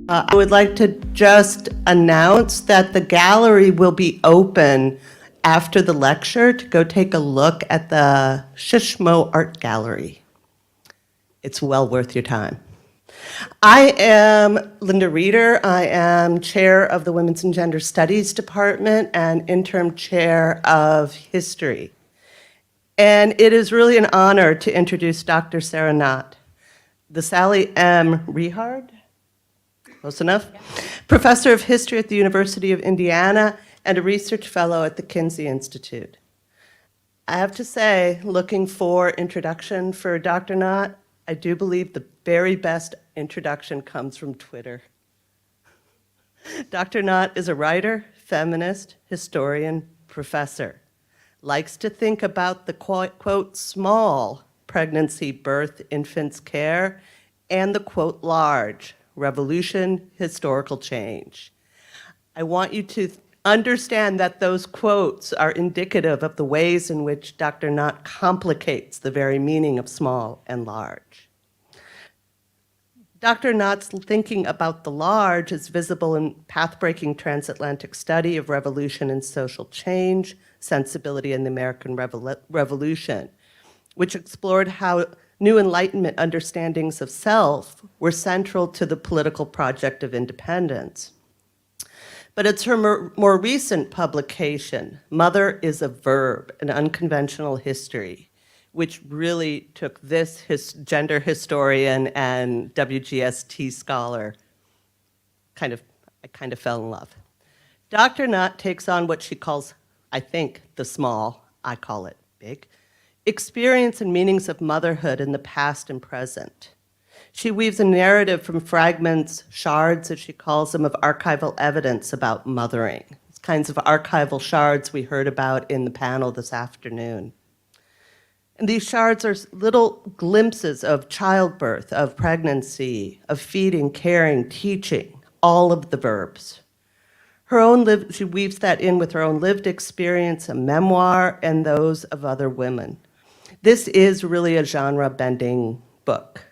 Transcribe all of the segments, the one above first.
I would like to just announce that the gallery will be open after the lecture to go take a look at the Shishmo Art Gallery. It's well worth your time. I am Linda Reeder. I am chair of the Women's and Gender Studies Department and interim chair of history. And it is really an honor to introduce Dr. Sarah Knott, the Sally M. Rehard, close enough, professor of history at the University of Indiana and a research fellow at the Kinsey Institute. I have to say, looking for introduction for Dr. Knott, I do believe the very best introduction comes from Twitter. Dr. Knott is a writer, feminist, historian, professor. Likes to think about the quote, small pregnancy, birth, infants care, and the quote, large, revolution, historical change. I want you to understand that those quotes are indicative of the ways in which Dr. Knott complicates the very meaning of small and large. Dr. Knott's thinking about the large is visible in path-breaking transatlantic study of revolution and social change, sensibility in the American Revolution, which explored how new Enlightenment understandings of self were central to the political project of independence. But it's her more recent publication, Mother is a Verb, An Unconventional History, which really took this gender historian and WGST scholar, I kind of fell in love. Dr. Knott takes on what she calls, I think, the small, I call it big, experience and meanings of motherhood in the past and present. She weaves a narrative from fragments, shards, as she calls them, of archival evidence about mothering. It's kinds of archival shards we heard about in the panel this afternoon. And these shards are little glimpses of childbirth, of pregnancy, of feeding, caring, teaching, all of the verbs. She weaves that in with her own lived experience, a memoir, and those of other women. This is really a genre-bending book.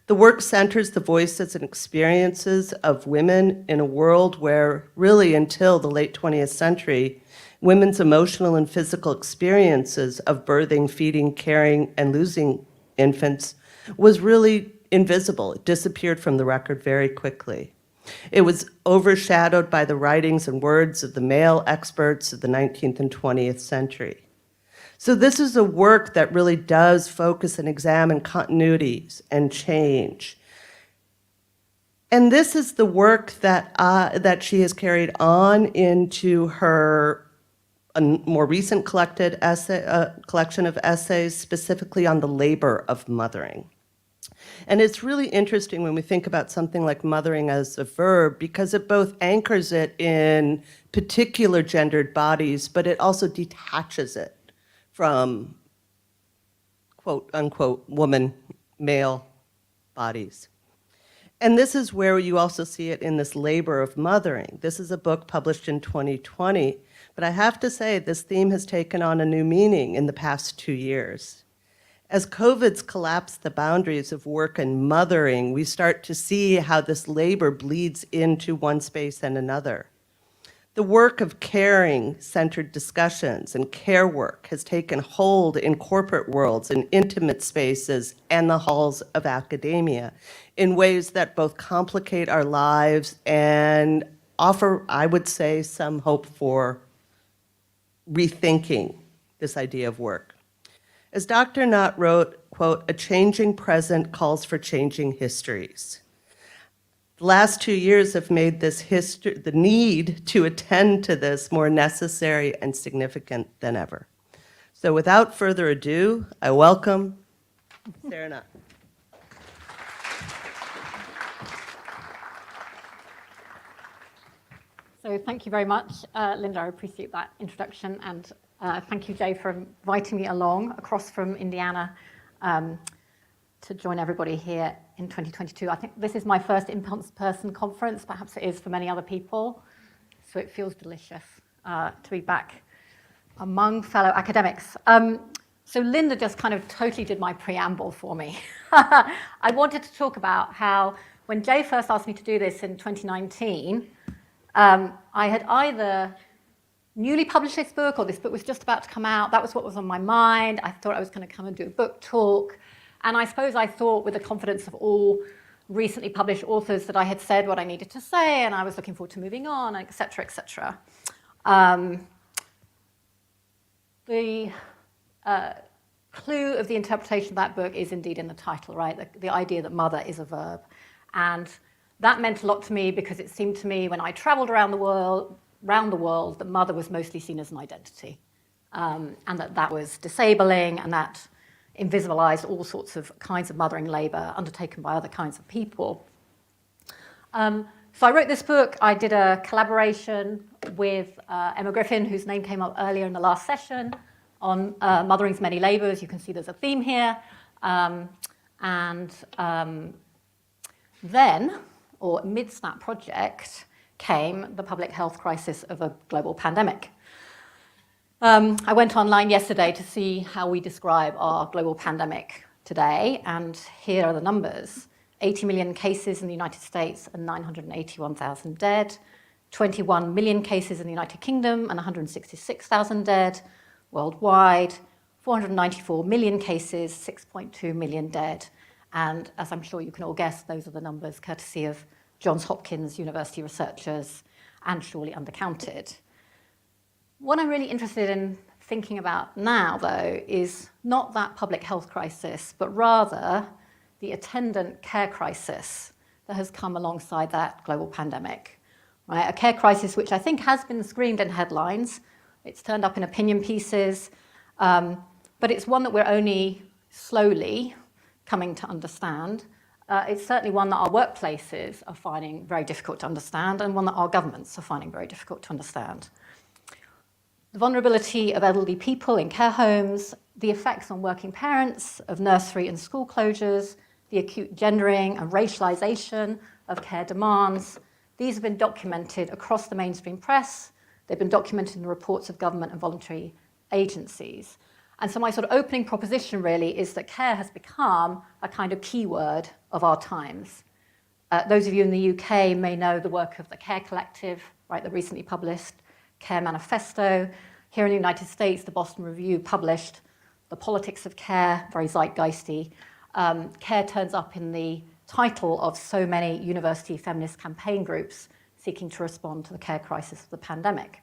The work centers the voices and experiences of women in a world where, really until the late 20th century, women's emotional and physical experiences of birthing, feeding, caring, and losing infants was really invisible. It disappeared from the record very quickly. It was overshadowed by the writings and words of the male experts of the 19th and 20th century. So this is a work that really does focus and examine continuities and change. And this is the work that she has carried on into her more recent collection of essays, specifically on the labor of mothering. And it's really interesting when we think about something like mothering as a verb, because it both anchors it in particular gendered bodies, but it also detaches it from quote unquote woman, male bodies. And this is where you also see it in this labor of mothering. This is a book published in 2020, but I have to say this theme has taken on a new meaning in the past 2 years. As COVID's collapsed the boundaries of work and mothering, we start to see how this labor bleeds into one space and another. The work of caring-centered discussions and care work has taken hold in corporate worlds, in intimate spaces, and the halls of academia in ways that both complicate our lives and offer, I would say, some hope for rethinking this idea of work. As Dr. Knott wrote, quote, a changing present calls for changing histories. The last 2 years have made this the need to attend to this more necessary and significant than ever. So without further ado, I welcome Sarah Knott. So thank you very much, Linda. I appreciate that introduction, and thank you, Jay, for inviting me along across from Indiana to join everybody here in 2022. I think this is my first in-person conference. Perhaps it is for many other people. So it feels delicious to be back among fellow academics. So Linda just kind of totally did my preamble for me. I wanted to talk about how when Jay first asked me to do this in 2019, I had either newly published this book or this book was just about to come out. That was what was on my mind. I thought I was going to come and do a book talk. And I suppose I thought with the confidence of all recently published authors that I had said what I needed to say, and I was looking forward to moving on, et cetera, et cetera. The clue of the interpretation of that book is indeed in the title, right? The idea that mother is a verb. And that meant a lot to me because it seemed to me when I traveled around the world, that mother was mostly seen as an identity, and that was disabling, and that invisibilized all sorts of kinds of mothering labor undertaken by other kinds of people. So I wrote this book. I did a collaboration with Emma Griffin, whose name came up earlier in the last session, on mothering's many labors. You can see there's a theme here. Then, or amidst that project, came the public health crisis of a global pandemic. I went online yesterday to see how we describe our global pandemic today, and here are the numbers. 80 million cases in the United States and 981,000 dead, 21 million cases in the United Kingdom and 166,000 dead worldwide, 494 million cases, 6.2 million dead, and as I'm sure you can all guess, those are the numbers courtesy of Johns Hopkins University researchers and surely undercounted. What I'm really interested in thinking about now, though, is not that public health crisis, but rather the attendant care crisis that has come alongside that global pandemic. Right? A care crisis which I think has been screamed in headlines. It's turned up in opinion pieces, but it's one that we're only slowly coming to understand. It's certainly one that our workplaces are finding very difficult to understand, and one that our governments are finding very difficult to understand. The vulnerability of elderly people in care homes, the effects on working parents of nursery and school closures, the acute gendering and racialization of care demands. These have been documented across the mainstream press. They've been documented in the reports of government and voluntary agencies. And so my sort of opening proposition really is that care has become a kind of keyword of our times. Those of you in the UK may know the work of the Care Collective, right, the recently published Care Manifesto. Here in the United States, the Boston Review published The Politics of Care, very zeitgeisty. Care turns up in the title of so many university feminist campaign groups seeking to respond to the care crisis of the pandemic.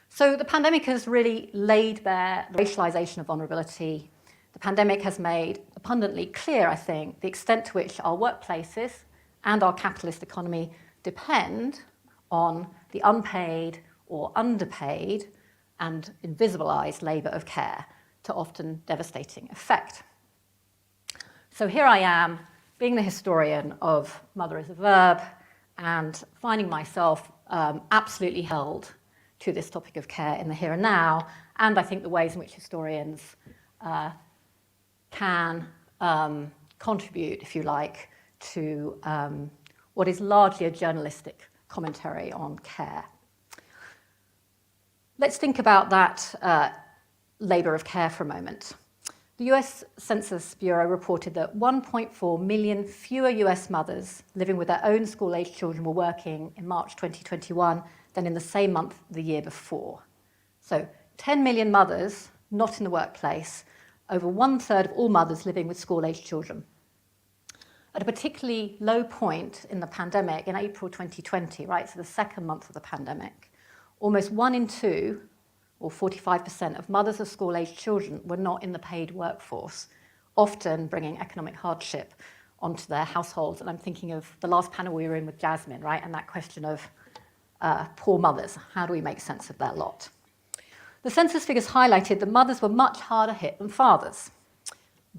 So the pandemic has really laid bare the racialization of vulnerability. The pandemic has made abundantly clear, I think, the extent to which our workplaces and our capitalist economy depend on the unpaid or underpaid and invisibilized labor of care to often devastating effect. So here I am, being the historian of mother as a verb and finding myself absolutely held to this topic of care in the here and now, and I think the ways in which historians can contribute, if you like, to what is largely a journalistic commentary on care. Let's think about that labor of care for a moment. The US Census Bureau reported that 1.4 million fewer US mothers living with their own school-aged children were working in March 2021 than in the same month the year before. So 10 million mothers not in the workplace, over 1/3 of all mothers living with school-aged children. At a particularly low point in the pandemic, in April 2020, right, so the second month of the pandemic, almost 1 in 2, or 45% of mothers of school-aged children were not in the paid workforce, often bringing economic hardship onto their households. And I'm thinking of the last panel we were in with Jasmine, right, and that question of poor mothers. How do we make sense of that lot? The census figures highlighted that mothers were much harder hit than fathers.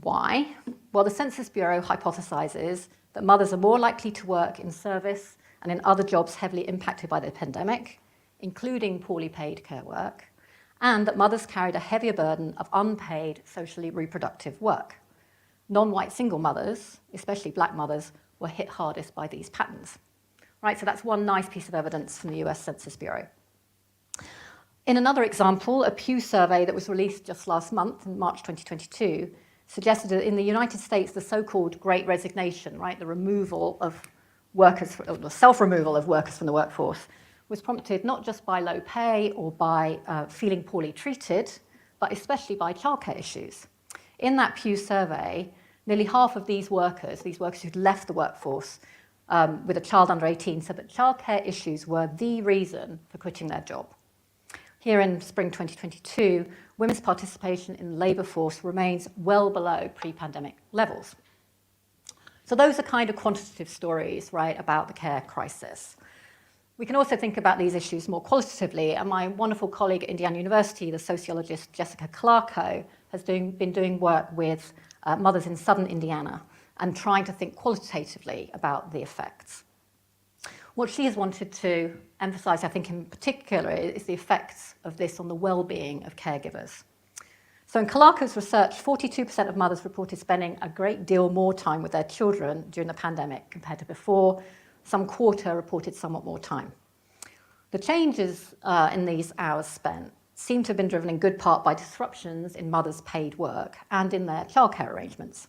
Why? Well, the Census Bureau hypothesizes that mothers are more likely to work in service and in other jobs heavily impacted by the pandemic, including poorly paid care work, and that mothers carried a heavier burden of unpaid socially reproductive work. Non-white single mothers, especially black mothers, were hit hardest by these patterns. Right, so that's one nice piece of evidence from the US Census Bureau. In another example, a Pew survey that was released just last month, in March 2022, suggested that in the United States, the so-called Great Resignation, right, the removal of workers, or the self-removal of workers from the workforce, was prompted not just by low pay or by feeling poorly treated, but especially by childcare issues. In that Pew survey, nearly half of these workers who'd left the workforce with a child under 18, said that childcare issues were the reason for quitting their job. Here in spring 2022, women's participation in the labour force remains well below pre-pandemic levels. So those are kind of quantitative stories, right, about the care crisis. We can also think about these issues more qualitatively, and my wonderful colleague at Indiana University, the sociologist Jessica Clarko, has been doing work with mothers in southern Indiana and trying to think qualitatively about the effects. What she has wanted to emphasize, I think in particular, is the effects of this on the well-being of caregivers. So in Clarko's research, 42% of mothers reported spending a great deal more time with their children during the pandemic compared to before. Some quarter reported somewhat more time. The changes in these hours spent seem to have been driven in good part by disruptions in mothers' paid work and in their childcare arrangements.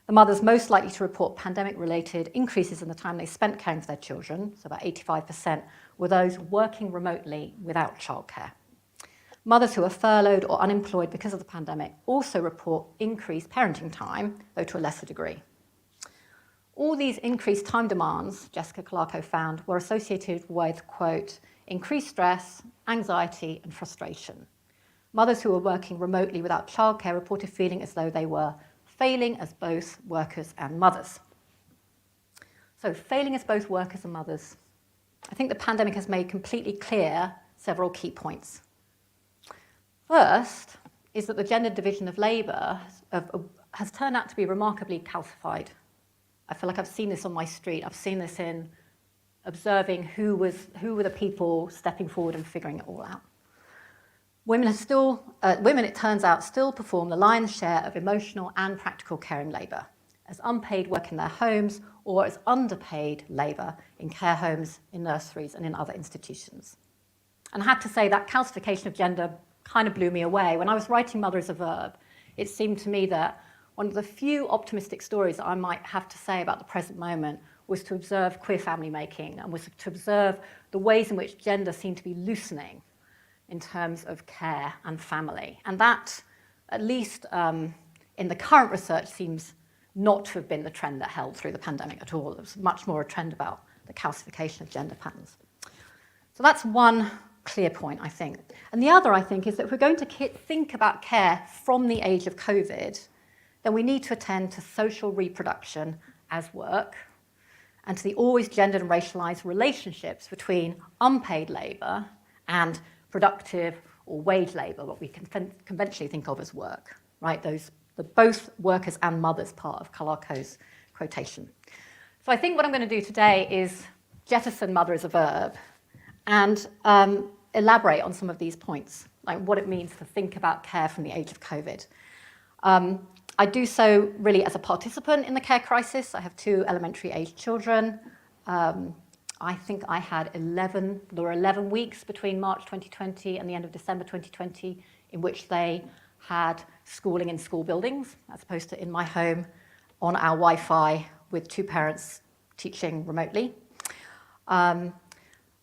The mothers most likely to report pandemic-related increases in the time they spent caring for their children, so about 85%, were those working remotely without childcare. Mothers who are furloughed or unemployed because of the pandemic also report increased parenting time, though to a lesser degree. All these increased time demands, Jessica Clarko found, were associated with, quote, increased stress, anxiety, and frustration. Mothers who were working remotely without childcare reported feeling as though they were failing as both workers and mothers. So, failing as both workers and mothers. I think the pandemic has made completely clear several key points. First is that the gender division of labour has turned out to be remarkably calcified. I feel like I've seen this on my street. I've seen this in observing who were the people stepping forward and figuring it all out. Women, it turns out, still perform the lion's share of emotional and practical caring labour as unpaid work in their homes or as underpaid labour in care homes, in nurseries, and in other institutions. And I have to say that calcification of gender kind of blew me away. When I was writing Mother is a Verb, it seemed to me that one of the few optimistic stories that I might have to say about the present moment was to observe queer family making and was to observe the ways in which gender seemed to be loosening in terms of care and family. And that, at least in the current research, seems not to have been the trend that held through the pandemic at all. It was much more a trend about the calcification of gender patterns. So that's one clear point, I think. And the other, I think, is that if we're going to think about care from the age of COVID, then we need to attend to social reproduction as work and to the always gendered and racialized relationships between unpaid labour and productive or wage labour, what we can conventionally think of as work, right? The both workers and mothers part of Clarko's quotation. So I think what I'm going to do today is jettison Mother as a Verb and elaborate on some of these points, like what it means to think about care from the age of COVID. I do so really as a participant in the care crisis. I have 2 elementary age children. I think I had there were 11 weeks between March 2020 and the end of December 2020 in which they had schooling in school buildings, as opposed to in my home on our Wi-Fi with 2 parents teaching remotely.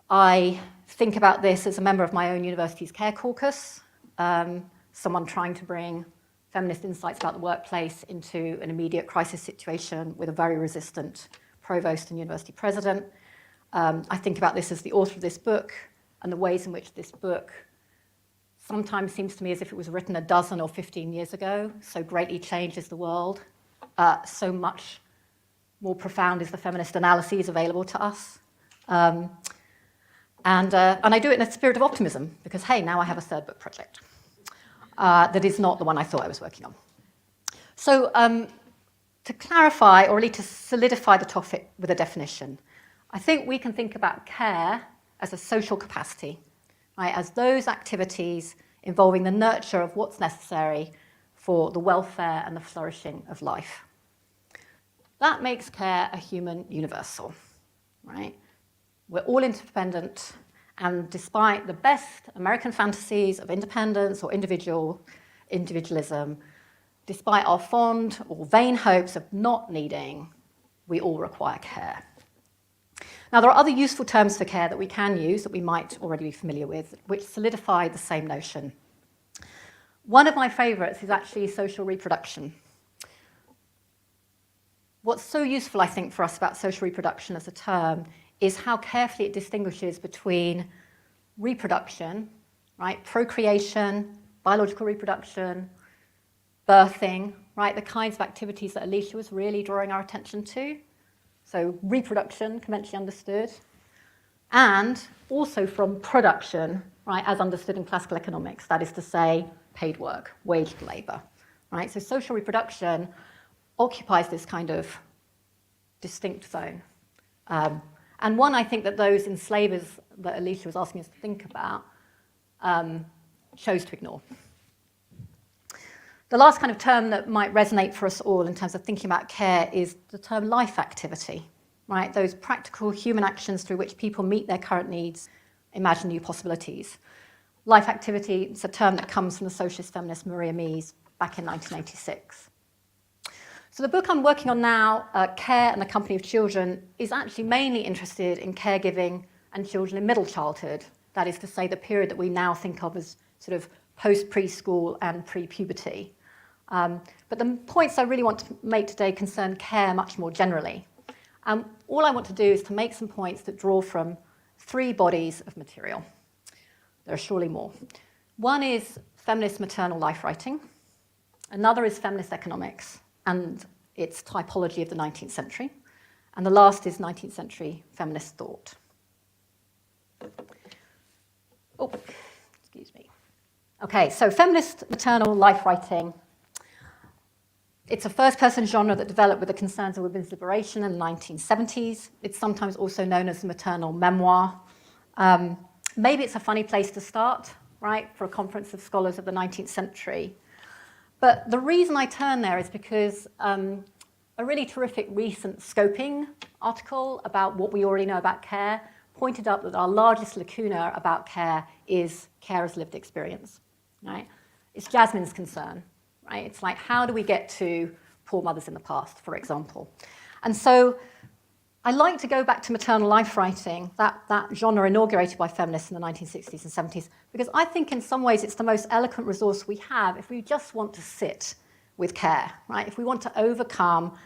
I think about this as a member of my own university's care caucus, someone trying to bring feminist insights about the workplace into an immediate crisis situation with a very resistant provost and university president. I think about this as the author of this book and the ways in which this book sometimes seems to me as if it was written a dozen or 15 years ago, so greatly changes the world, so much more profound is the feminist analyses available to us. And I do it in a spirit of optimism because, hey, now I have a 3rd book project that is not the one I thought I was working on. So to clarify, or really to solidify the topic with a definition, I think we can think about care as a social capacity, right, as those activities involving the nurture of what's necessary for the welfare and the flourishing of life. That makes care a human universal, right? We're all interdependent, and despite the best American fantasies of independence or individualism, despite our fond or vain hopes of not needing, we all require care. Now, there are other useful terms for care that we can use that we might already be familiar with, which solidify the same notion. One of my favourites is actually social reproduction. What's so useful, I think, for us about social reproduction as a term is how carefully it distinguishes between reproduction, right, procreation, biological reproduction, birthing, right, the kinds of activities that Alicia was really drawing our attention to. So reproduction, conventionally understood, and also from production, right, as understood in classical economics, that is to say, paid work, waged labour, right? So social reproduction occupies this kind of distinct zone. And one I think that those enslavers that Alicia was asking us to think about chose to ignore. The last kind of term that might resonate for us all in terms of thinking about care is the term life activity, right? Those practical human actions through which people meet their current needs, imagine new possibilities. Life activity is a term that comes from the socialist feminist Maria Mies back in 1986. So the book I'm working on now, Care and the Company of Children, is actually mainly interested in caregiving and children in middle childhood. That is to say, the period that we now think of as sort of post-preschool and pre-puberty. But the points I really want to make today concern care much more generally. All I want to do is to make some points that draw from three bodies of material. There are surely more. One is feminist maternal life writing. Another is feminist economics and its typology of the 19th century. And the last is 19th century feminist thought. Oh, excuse me. Okay, so feminist maternal life writing. It's a first-person genre that developed with the concerns of women's liberation in the 1970s. It's sometimes also known as the maternal memoir. Maybe it's a funny place to start, right, for a conference of scholars of the 19th century. But the reason I turn there is because a really terrific recent scoping article about what we already know about care pointed up that our largest lacuna about care is care as lived experience, right? It's Jasmine's concern. Right? It's like, how do we get to poor mothers in the past, for example? And so I like to go back to maternal life writing, that genre inaugurated by feminists in the 1960s and 70s, because I think in some ways it's the most eloquent resource we have if we just want to sit with care, right? If we want to overcome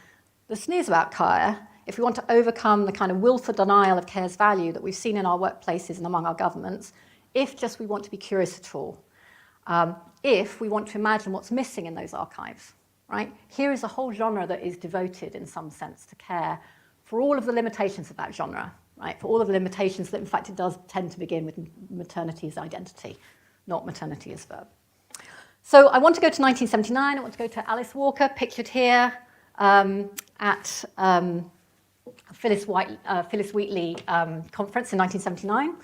the sneers about care, if we want to overcome the kind of willful denial of care's value that we've seen in our workplaces and among our governments, if just we want to be curious at all. If we want to imagine what's missing in those archives, right? Here is a whole genre that is devoted, in some sense, to care for all of the limitations of that genre, right? For all of the limitations that, in fact, it does tend to begin with maternity as identity, not maternity as verb. So I want to go to 1979. I want to go to Alice Walker, pictured here at Phyllis Wheatley conference in 1979.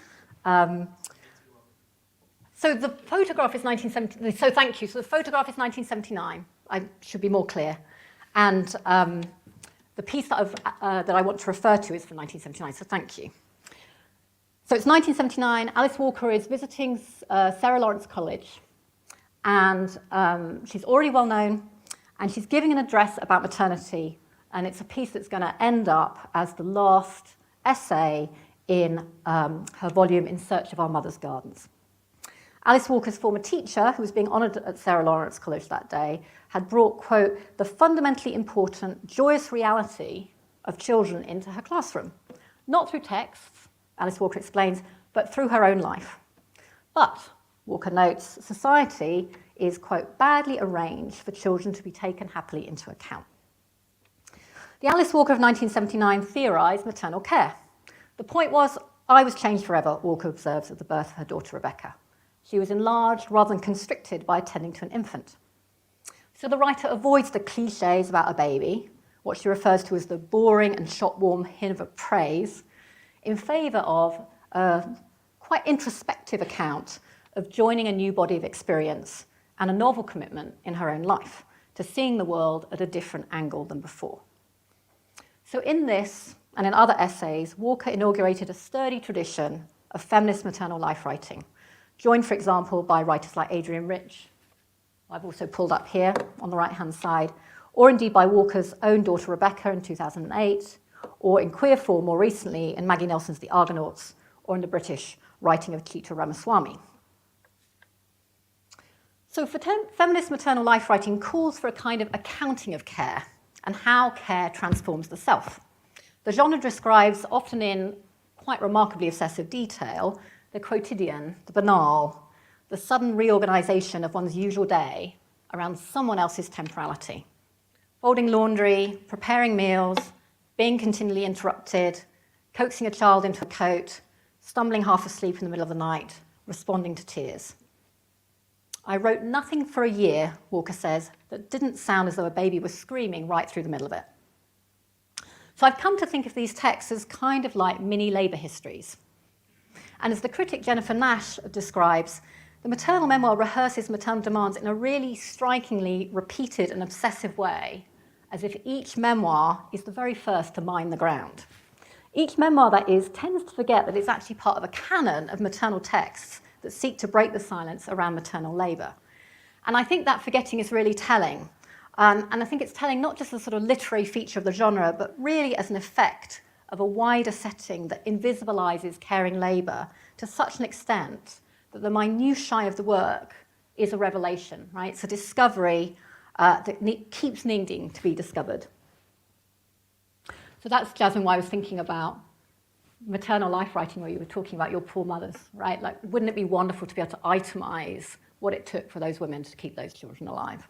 So the photograph is 1970. So thank you. So the photograph is 1979. I should be more clear. And the piece that I want to refer to is from 1979. So thank you. So it's 1979. Alice Walker is visiting Sarah Lawrence College, and she's already well known, and she's giving an address about maternity. And it's a piece that's going to end up as the last essay in her volume, In Search of Our Mother's Gardens. Alice Walker's former teacher, who was being honoured at Sarah Lawrence College that day, had brought, quote, the fundamentally important, joyous reality of children into her classroom. Not through texts, Alice Walker explains, but through her own life. But, Walker notes, society is, quote, badly arranged for children to be taken happily into account. The Alice Walker of 1979 theorised maternal care. The point was, I was changed forever, Walker observes at the birth of her daughter Rebecca. She was enlarged rather than constricted by attending to an infant. So the writer avoids the cliches about a baby, what she refers to as the boring and shop-warm hymn of praise, in favour of a quite introspective account of joining a new body of experience and a novel commitment in her own life to seeing the world at a different angle than before. So in this, and in other essays, Walker inaugurated a sturdy tradition of feminist maternal life writing, joined, for example, by writers like Adrienne Rich, I've also pulled up here on the right-hand side, or indeed by Walker's own daughter Rebecca in 2008, or in queer form more recently in Maggie Nelson's The Argonauts, or in the British writing of Chitra Ramaswamy. So feminist maternal life writing calls for a kind of accounting of care and how care transforms the self. The genre describes, often in quite remarkably obsessive detail, the quotidian, the banal, the sudden reorganization of one's usual day around someone else's temporality. Folding laundry, preparing meals, being continually interrupted, coaxing a child into a coat, stumbling half asleep in the middle of the night, responding to tears. I wrote nothing for a year, Walker says, that didn't sound as though a baby was screaming right through the middle of it. So I've come to think of these texts as kind of like mini labour histories. And as the critic Jennifer Nash describes, the maternal memoir rehearses maternal demands in a really strikingly repeated and obsessive way, as if each memoir is the very first to mine the ground. Each memoir, that is, tends to forget that it's actually part of a canon of maternal texts that seek to break the silence around maternal labour. And I think that forgetting is really telling. And I think it's telling not just as a sort of literary feature of the genre, but really as an effect of a wider setting that invisibilises caring labour to such an extent that the minutiae of the work is a revelation, right? It's a discovery that keeps needing to be discovered. So that's, Jasmine, why I was thinking about maternal life writing, where you were talking about your poor mothers, right? Like, wouldn't it be wonderful to be able to itemize what it took for those women to keep those children alive?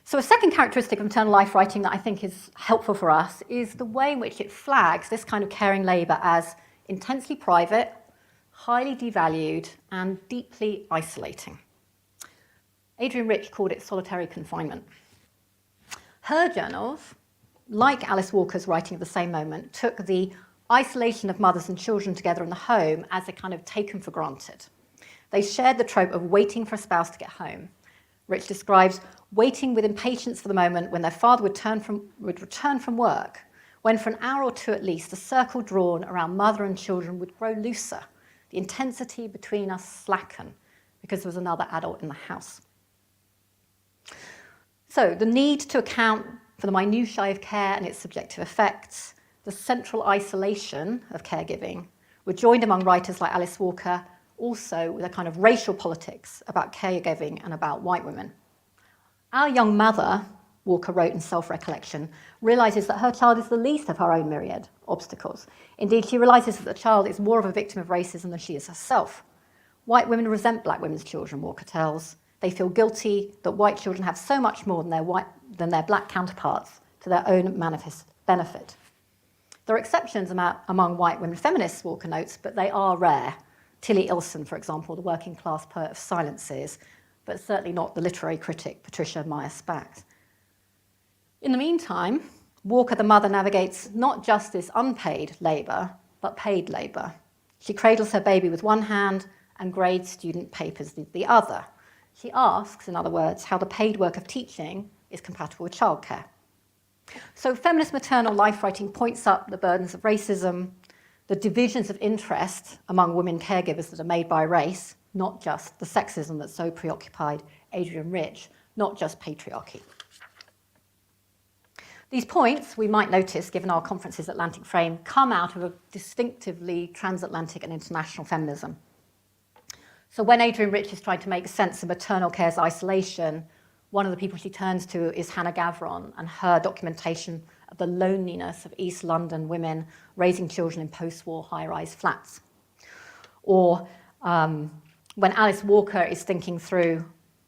So a second characteristic of maternal life writing that I think is helpful for us is the way in which it flags this kind of caring labour as intensely private, highly devalued, and deeply isolating. Adrienne Rich called it solitary confinement. Her journals, like Alice Walker's writing of the same moment, took the isolation of mothers and children together in the home as a kind of taken for granted. They shared the trope of waiting for a spouse to get home. Rich describes waiting with impatience for the moment when their father would return from work, when for an hour or two at least, the circle drawn around mother and children would grow looser, the intensity between us slacken, because there was another adult in the house. So the need to account for the minutiae of care and its subjective effects, the central isolation of caregiving, were joined among writers like Alice Walker also with a kind of racial politics about caregiving and about white women. Our young mother, Walker wrote in Self-Recollection, realises that her child is the least of her own myriad obstacles. Indeed, she realises that the child is more of a victim of racism than she is herself. White women resent black women's children, Walker tells. They feel guilty that white children have so much more than their black counterparts to their own manifest benefit. There are exceptions among white women feminists, Walker notes, but they are rare. Tilly Ilson, for example, the working class poet of silences, but certainly not the literary critic Patricia Meyer-Spax. In the meantime, Walker the mother navigates not just this unpaid labour, but paid labour. She cradles her baby with one hand and grades student papers with the other. She asks, in other words, how the paid work of teaching is compatible with childcare. So feminist maternal life writing points up the burdens of racism, the divisions of interest among women caregivers that are made by race, not just the sexism that so preoccupied Adrienne Rich, not just patriarchy. These points, we might notice, given our conference's Atlantic frame, come out of a distinctively transatlantic and international feminism. So when Adrienne Rich is trying to make sense of maternal care's isolation, one of the people she turns to is Hannah Gavron and her documentation of the loneliness of East London women raising children in post-war high-rise flats. Or when Alice Walker is thinking through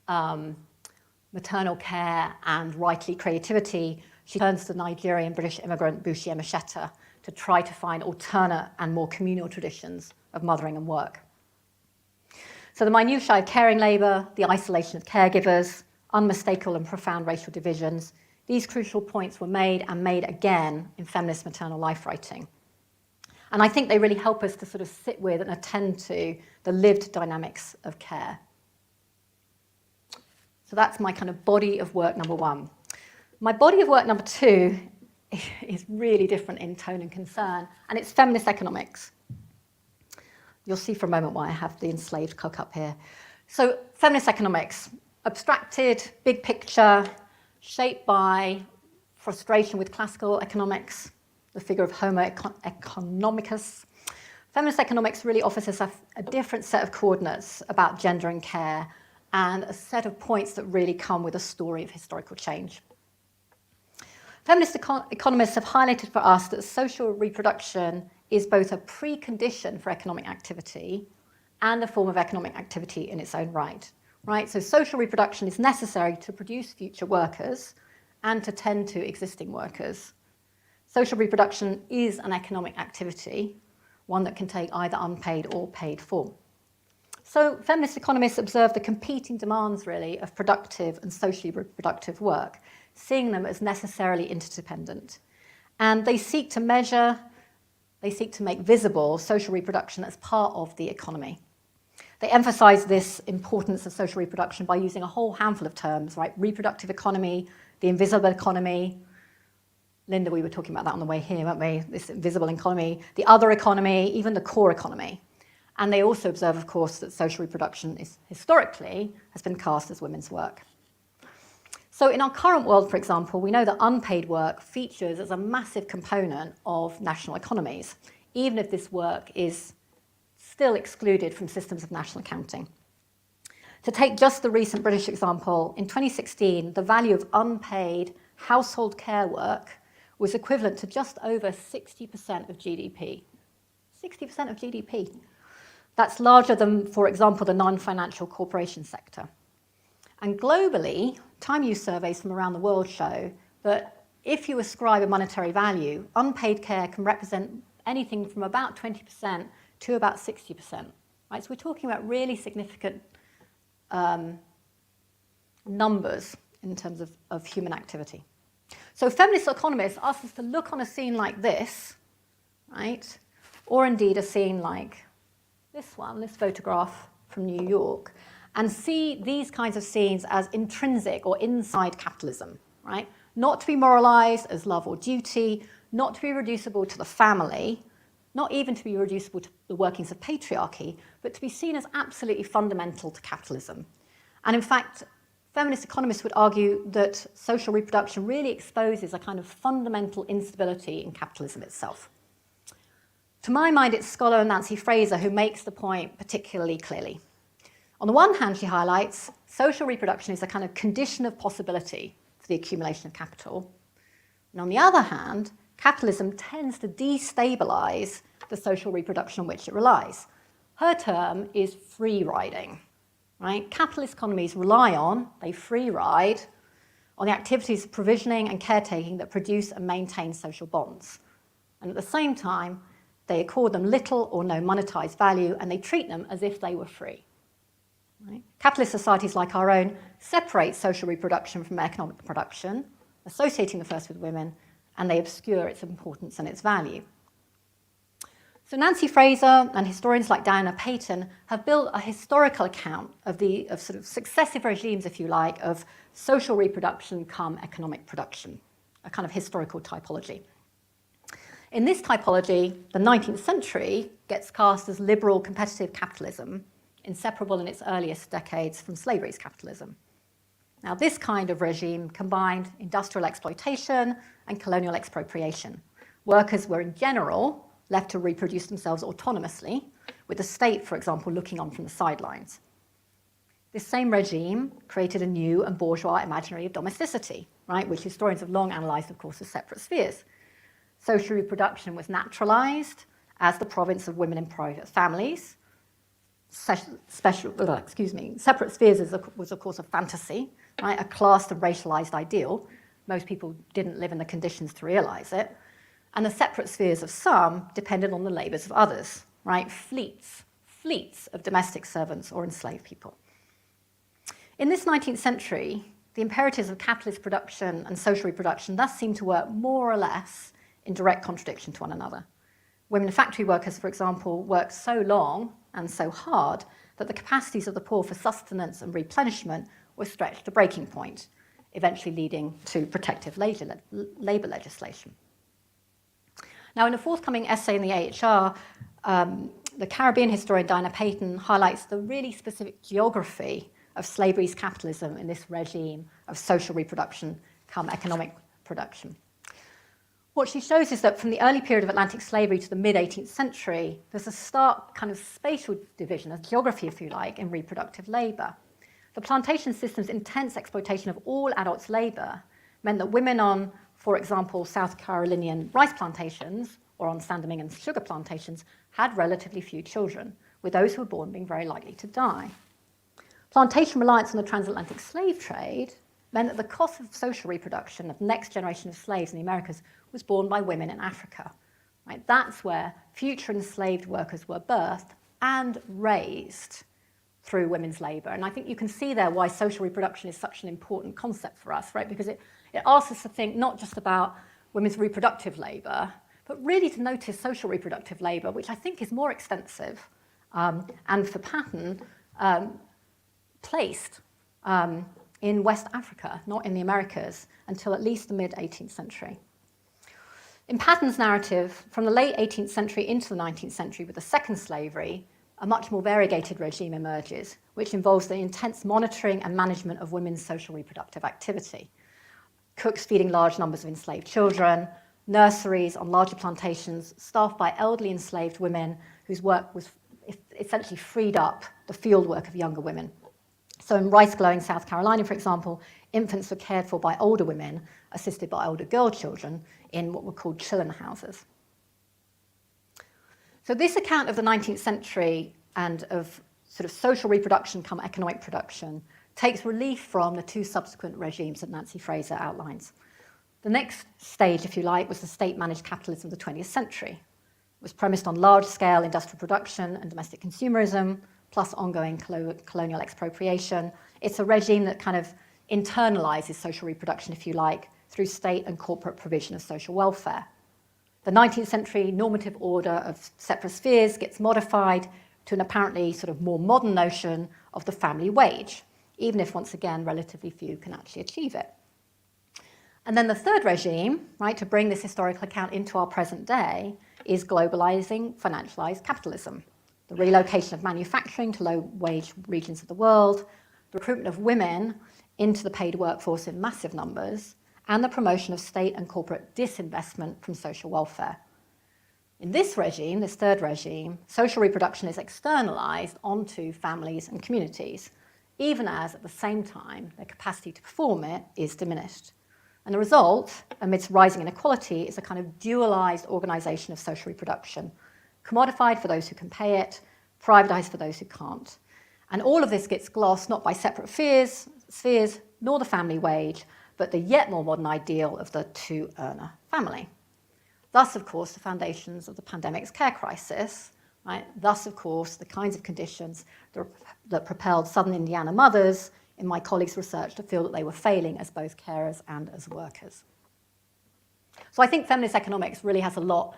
maternal care and writerly creativity, she turns to Nigerian British immigrant Bushi Emesheta to try to find alternate and more communal traditions of mothering and work. So the minutiae of caring labour, the isolation of caregivers, unmistakable and profound racial divisions, these crucial points were made and made again in feminist maternal life writing. And I think they really help us to sort of sit with and attend to the lived dynamics of care. So that's my kind of body of work number one. My body of work number two is really different in tone and concern, and it's feminist economics. You'll see for a moment why I have the enslaved cook up here. So feminist economics, abstracted, big picture, shaped by frustration with classical economics, the figure of Homo economicus. Feminist economics really offers us a different set of coordinates about gender and care, and a set of points that really come with a story of historical change. Feminist economists have highlighted for us that social reproduction is both a precondition for economic activity and a form of economic activity in its own right. So social reproduction is necessary to produce future workers and to tend to existing workers. Social reproduction is an economic activity, one that can take either unpaid or paid form. So feminist economists observe the competing demands, really, of productive and socially reproductive work, seeing them as necessarily interdependent. And they seek to measure, they seek to make visible social reproduction as part of the economy. They emphasize this importance of social reproduction by using a whole handful of terms, right? Reproductive economy, the invisible economy. Linda, we were talking about that on the way here, weren't we? This invisible economy, the other economy, even the core economy. And they also observe, of course, that social reproduction is historically has been cast as women's work. So in our current world, for example, we know that unpaid work features as a massive component of national economies, even if this work is still excluded from systems of national accounting. To take just the recent British example, in 2016, the value of unpaid household care work was equivalent to just over 60% of GDP. 60% of GDP. That's larger than, for example, the non-financial corporation sector. And globally, time use surveys from around the world show that if you ascribe a monetary value, unpaid care can represent anything from about 20% to about 60%. Right? So we're talking about really significant numbers in terms of human activity. So feminist economists ask us to look on a scene like this, right? Or indeed a scene like this one, this photograph from New York, and see these kinds of scenes as intrinsic or inside capitalism, right? Not to be moralized as love or duty, not to be reducible to the family, not even to be reducible to the workings of patriarchy, but to be seen as absolutely fundamental to capitalism. And in fact, feminist economists would argue that social reproduction really exposes a kind of fundamental instability in capitalism itself. To my mind, it's scholar Nancy Fraser who makes the point particularly clearly. On the one hand, she highlights social reproduction is a kind of condition of possibility for the accumulation of capital. And on the other hand, capitalism tends to destabilize the social reproduction on which it relies. Her term is free riding. Right? Capitalist economies rely on, they free ride, on the activities of provisioning and caretaking that produce and maintain social bonds. And at the same time, they accord them little or no monetized value, and they treat them as if they were free. Right? Capitalist societies like our own separate social reproduction from economic production, associating the first with women, and they obscure its importance and its value. So Nancy Fraser and historians like Diana Payton have built a historical account of sort of successive regimes, if you like, of social reproduction come economic production, a kind of historical typology. In this typology, the 19th century gets cast as liberal competitive capitalism, inseparable in its earliest decades from slavery's capitalism. Now, this kind of regime combined industrial exploitation and colonial expropriation. Workers were, in general, left to reproduce themselves autonomously, with the state, for example, looking on from the sidelines. This same regime created a new and bourgeois imaginary of domesticity, right, which historians have long analysed, of course, as separate spheres. Social reproduction was naturalised as the province of women in private families. Separate spheres was, of course, a fantasy, right, a classed and racialised ideal. Most people didn't live in the conditions to realise it. And the separate spheres of some depended on the labours of others, right? Fleets of domestic servants or enslaved people. In this 19th century, the imperatives of capitalist production and social reproduction thus seem to work more or less in direct contradiction to one another. Women factory workers, for example, worked so long and so hard that the capacities of the poor for sustenance and replenishment were stretched to breaking point, eventually leading to protective labour legislation. Now, in a forthcoming essay in the AHR, The Caribbean historian Diana Payton highlights the really specific geography of slavery's capitalism in this regime of social reproduction come economic production. What she shows is that from the early period of Atlantic slavery to the mid-18th century, there's a stark kind of spatial division, a geography, if you like, in reproductive labour. The plantation system's intense exploitation of all adults' labour meant that women on, for example, South Carolinian rice plantations or on San Domingan sugar plantations had relatively few children, with those who were born being very likely to die. Plantation reliance on the transatlantic slave trade meant that the cost of social reproduction of the next generation of slaves in the Americas was borne by women in Africa. Right? That's where future enslaved workers were birthed and raised through women's labour. And I think you can see there why social reproduction is such an important concept for us, right? Because it asks us to think not just about women's reproductive labour, but really to notice social reproductive labour, which I think is more extensive and for pattern placed in West Africa, not in the Americas, until at least the mid-18th century. In Patton's narrative, from the late 18th century into the 19th century with the second slavery, a much more variegated regime emerges, which involves the intense monitoring and management of women's social reproductive activity. Cooks feeding large numbers of enslaved children, nurseries on larger plantations staffed by elderly enslaved women whose work was essentially freed up the field work of younger women. So in rice-growing South Carolina, for example, infants were cared for by older women, assisted by older girl children in what were called children houses. So this account of the 19th century and of sort of social reproduction come economic production takes relief from the two subsequent regimes that Nancy Fraser outlines. The next stage, if you like, was the state-managed capitalism of the 20th century. It was premised on large-scale industrial production and domestic consumerism, plus ongoing colonial expropriation. It's a regime that kind of internalizes social reproduction, if you like, through state and corporate provision of social welfare. The 19th century normative order of separate spheres gets modified to an apparently sort of more modern notion of the family wage, even if, once again, relatively few can actually achieve it. And then the third regime, right, to bring this historical account into our present day, is globalizing, financialized capitalism. The relocation of manufacturing to low-wage regions of the world, the recruitment of women into the paid workforce in massive numbers, and the promotion of state and corporate disinvestment from social welfare. In this regime, this third regime, social reproduction is externalized onto families and communities, even as at the same time their capacity to perform it is diminished. And the result, amidst rising inequality, is a kind of dualized organization of social reproduction, commodified for those who can pay it, privatized for those who can't. And all of this gets glossed not by separate spheres, nor the family wage, but the yet more modern ideal of the two-earner family. Thus, of course, the foundations of the pandemic's care crisis, right? Thus, of course, the kinds of conditions that propelled southern Indiana mothers in my colleagues' research to feel that they were failing as both carers and as workers. So I think feminist economics really has a lot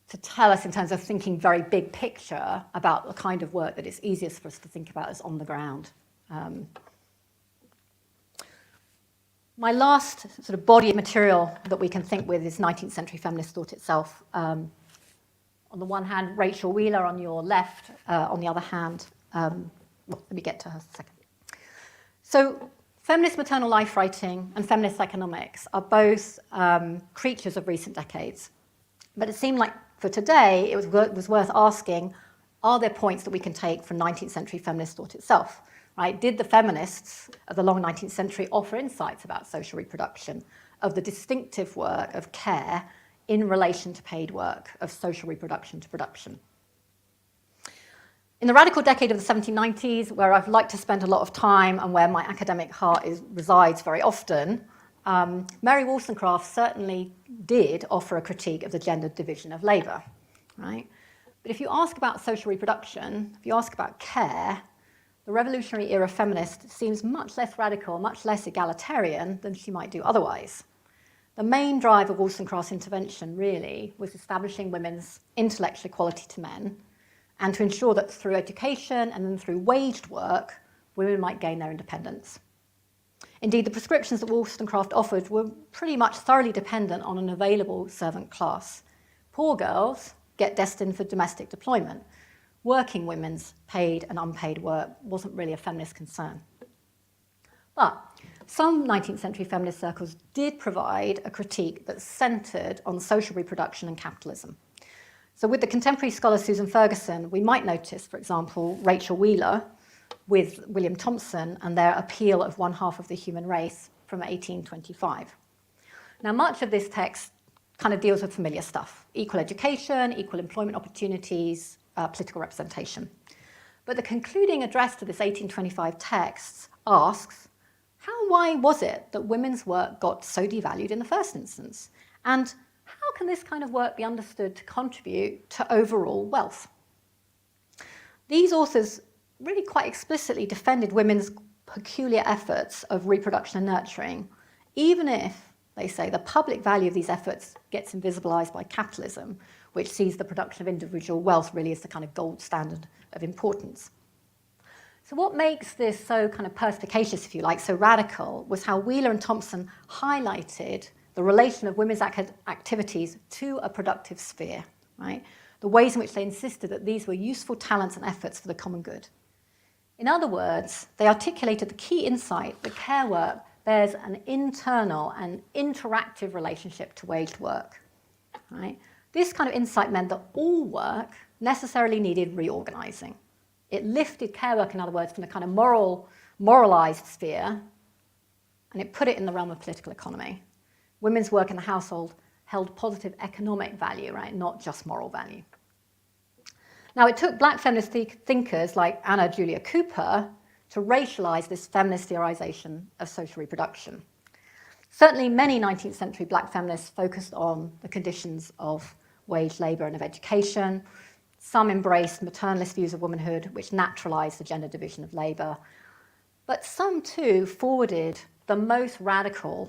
to tell us in terms of thinking very big picture about the kind of work that it's easiest for us to think about as on the ground. My last sort of body of material that we can think with is 19th century feminist thought itself. On the one hand, Rachel Wheeler on your left, on the other hand, well, let me get to her a second. So feminist maternal life writing and feminist economics are both creatures of recent decades. But it seemed like for today, it was worth asking, are there points that we can take from 19th century feminist thought itself? Right? Did the feminists of the long 19th century offer insights about social reproduction, of the distinctive work of care in relation to paid work, of social reproduction to production? In the radical decade of the 1790s, where I've liked to spend a lot of time and where my academic heart resides very often, Mary Wollstonecraft certainly did offer a critique of the gendered division of labour. Right? But if you ask about social reproduction, if you ask about care, the revolutionary era feminist seems much less radical, much less egalitarian than she might do otherwise. The main drive of Wollstonecraft's intervention, really, was establishing women's intellectual equality to men and to ensure that through education and then through waged work, women might gain their independence. Indeed, the prescriptions that Wollstonecraft offered were pretty much thoroughly dependent on an available servant class. Poor girls get destined for domestic deployment. Working women's paid and unpaid work wasn't really a feminist concern. But some 19th century feminist circles did provide a critique that centred on social reproduction and capitalism. So with the contemporary scholar Susan Ferguson, we might notice, for example, Rachel Wheeler with William Thompson and their appeal of one half of the human race from 1825. Now, much of this text kind of deals with familiar stuff: equal education, equal employment opportunities, political representation. But the concluding address to this 1825 text asks, why was it that women's work got so devalued in the first instance? And how can this kind of work be understood to contribute to overall wealth? These authors really quite explicitly defended women's peculiar efforts of reproduction and nurturing, even if, they say, the public value of these efforts gets invisibilized by capitalism, which sees the production of individual wealth really as the kind of gold standard of importance. So what makes this so kind of perspicacious, if you like, so radical, was how Wheeler and Thompson highlighted the relation of women's activities to a productive sphere, right? The ways in which they insisted that these were useful talents and efforts for the common good. In other words, they articulated the key insight that care work bears an internal and interactive relationship to waged work, right? This kind of insight meant that all work necessarily needed reorganizing. It lifted care work, in other words, from the kind of moralized sphere, and it put it in the realm of political economy. Women's work in the household held positive economic value, right, not just moral value. Now, it took black feminist thinkers like Anna Julia Cooper to racialize this feminist theorization of social reproduction. Certainly, many 19th century black feminists focused on the conditions of wage labor and of education. Some embraced maternalist views of womanhood, which naturalized the gender division of labor. But some, too, forwarded the most radical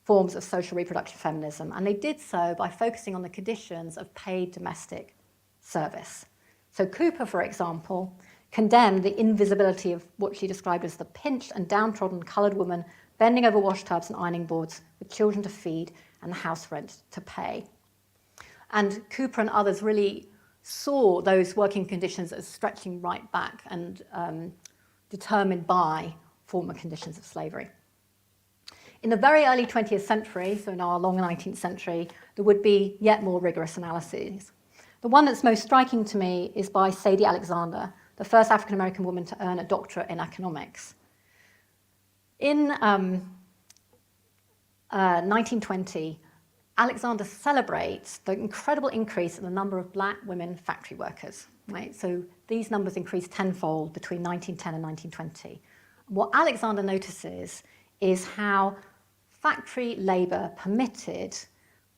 forms of social reproduction feminism, and they did so by focusing on the conditions of paid domestic service. So Cooper, for example, condemned the invisibility of what she described as the pinched and downtrodden coloured woman bending over wash tubs and ironing boards with children to feed and the house rent to pay. And Cooper and others really saw those working conditions as stretching right back and determined by former conditions of slavery. In the very early 20th century, so in our long 19th century, there would be yet more rigorous analyses. The one that's most striking to me is by Sadie Alexander, the first African-American woman to earn a doctorate in economics. In 1920, Alexander celebrates the incredible increase in the number of black women factory workers, right? So these numbers increased tenfold between 1910 and 1920. What Alexander notices is how factory labor permitted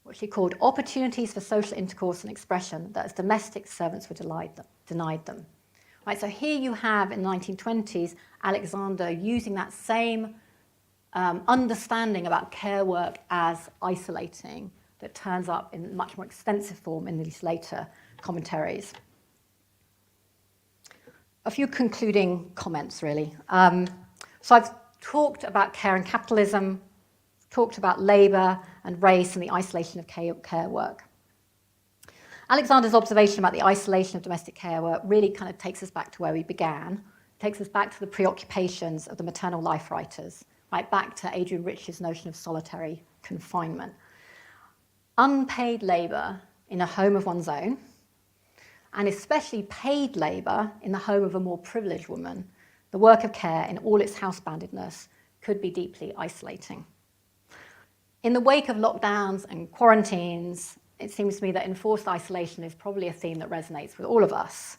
what she called opportunities for social intercourse and expression that as domestic servants were denied them. Right, so here you have in the 1920s, Alexander using that same understanding about care work as isolating that turns up in much more extensive form in these later commentaries. A few concluding comments, really. So I've talked about care and capitalism, talked about labor and race and the isolation of care work. Alexander's observation about the isolation of domestic care work really kind of takes us back to where we began, takes us back to the preoccupations of the maternal life writers, right back to Adrian Rich's notion of solitary confinement. Unpaid labor in a home of one's own, and especially paid labor in the home of a more privileged woman, the work of care in all its housebandedness could be deeply isolating. In the wake of lockdowns and quarantines, it seems to me that enforced isolation is probably a theme that resonates with all of us.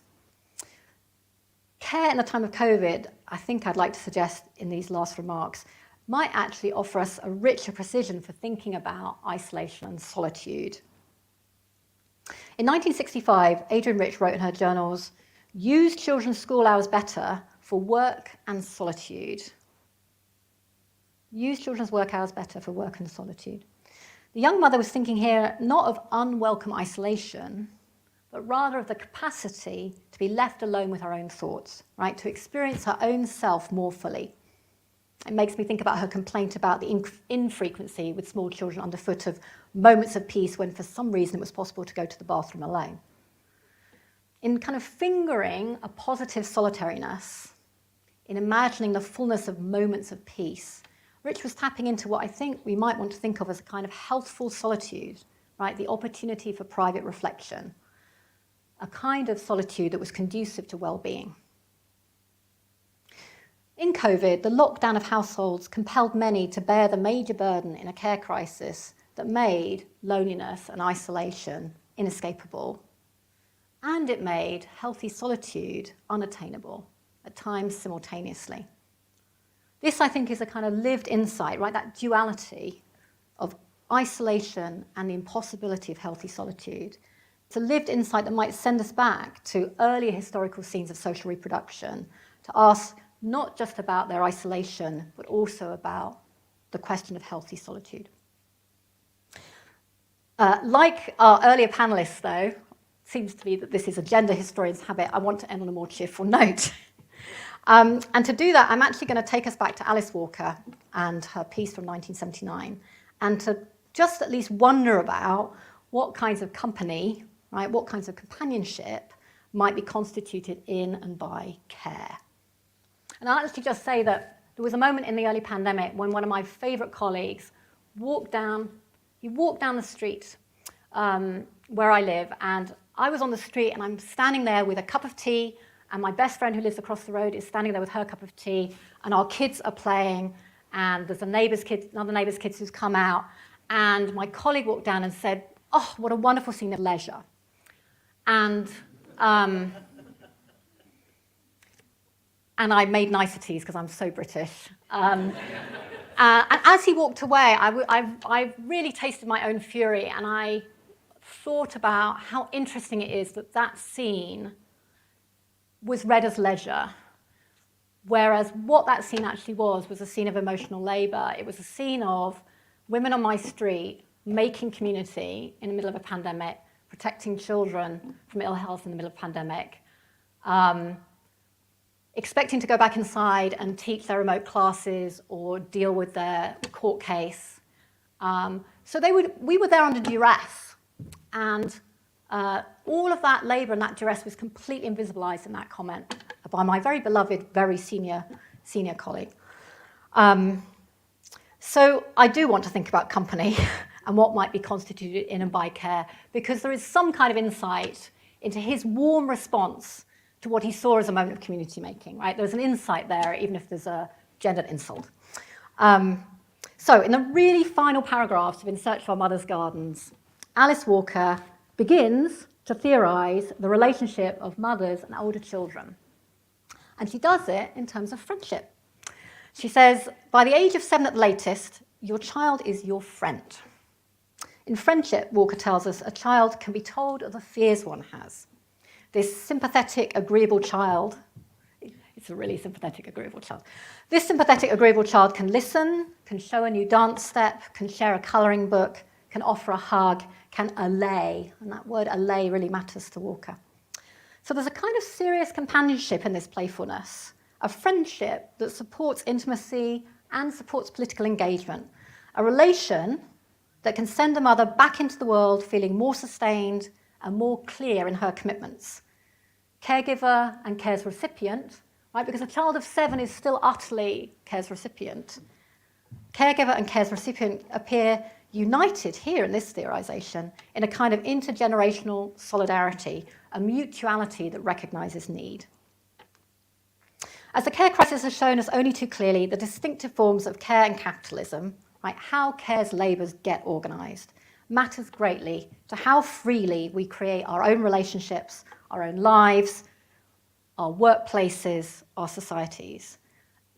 Care in the time of COVID, I think I'd like to suggest in these last remarks, might actually offer us a richer precision for thinking about isolation and solitude. In 1965, Adrian Rich wrote in her journals, "Use children's school hours better for work and solitude." Use children's work hours better for work and solitude. The young mother was thinking here not of unwelcome isolation, but rather of the capacity to be left alone with her own thoughts, right? To experience her own self more fully. It makes me think about her complaint about the infrequency with small children underfoot of moments of peace when for some reason it was possible to go to the bathroom alone. in kind of fingering a positive solitariness, in imagining the fullness of moments of peace, Rich was tapping into what I think we might want to think of as a kind of healthful solitude, right? The opportunity for private reflection, a kind of solitude that was conducive to well-being. In COVID, the lockdown of households compelled many to bear the major burden in a care crisis that made loneliness and isolation inescapable. And it made healthy solitude unattainable, at times simultaneously. This, I think, is a kind of lived insight, right? That duality of isolation and the impossibility of healthy solitude. It's a lived insight that might send us back to earlier historical scenes of social reproduction, to ask not just about their isolation, but also about the question of healthy solitude. Like our earlier panelists, though, seems to be that this is a gender historian's habit, I want to end on a more cheerful note. And to do that, I'm actually going to take us back to Alice Walker and her piece from 1979, and to just at least wonder about what kinds of company, right, what kinds of companionship might be constituted in and by care. And I'll actually just say that there was a moment in the early pandemic when one of my favorite colleagues walked down the street where I live, and I was on the street and I'm standing there with a cup of tea, and my best friend who lives across the road is standing there with her cup of tea, and our kids are playing, and there's another neighbour's kids who's come out, and my colleague walked down and said, "Oh, what a wonderful scene of leisure." And I made niceties because I'm so British. And as he walked away, I really tasted my own fury, and I thought about how interesting it is that that scene was read as leisure, whereas what that scene actually was a scene of emotional labour. It was a scene of women on my street making community in the middle of a pandemic, protecting children from ill health in the middle of a pandemic, expecting to go back inside and teach their remote classes or deal with their court case. So we were there under duress, and all of that labour and that duress was completely invisibilised in that comment by my very beloved, very senior colleague. So I do want to think about company and what might be constituted in and by care, because there is some kind of insight into his warm response to what he saw as a moment of community making, right? There's an insight there, even if there's a gendered insult. So in the really final paragraphs of In Search of Our Mother's Gardens, Alice Walker begins to theorise the relationship of mothers and older children. And she does it in terms of friendship. She says, by the age of 7 at the latest, your child is your friend. In friendship, Walker tells us, a child can be told of the fears one has. This sympathetic, agreeable child, it's a really sympathetic, agreeable child. This sympathetic, agreeable child can listen, can show a new dance step, can share a colouring book, can offer a hug, can allay, and that word allay really matters to Walker. So there's a kind of serious companionship in this playfulness, a friendship that supports intimacy and supports political engagement, a relation that can send a mother back into the world feeling more sustained and more clear in her commitments. Caregiver and care's recipient, right? Because a child of 7 is still utterly care's recipient. Caregiver and care's recipient appear united here in this theorisation in a kind of intergenerational solidarity, a mutuality that recognises need. As the care crisis has shown us only too clearly, the distinctive forms of care and capitalism, right, how care's labours get organised, matters greatly to how freely we create our own relationships, our own lives, our workplaces, our societies.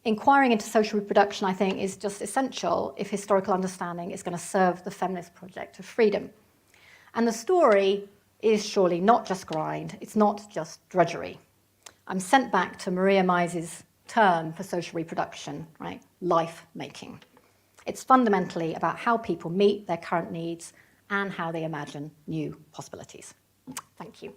Inquiring into social reproduction, I think, is just essential if historical understanding is going to serve the feminist project of freedom. And the story is surely not just grind, it's not just drudgery. I'm sent back to Maria Mies's term for social reproduction, right? Life making. It's fundamentally about how people meet their current needs and how they imagine new possibilities. Thank you.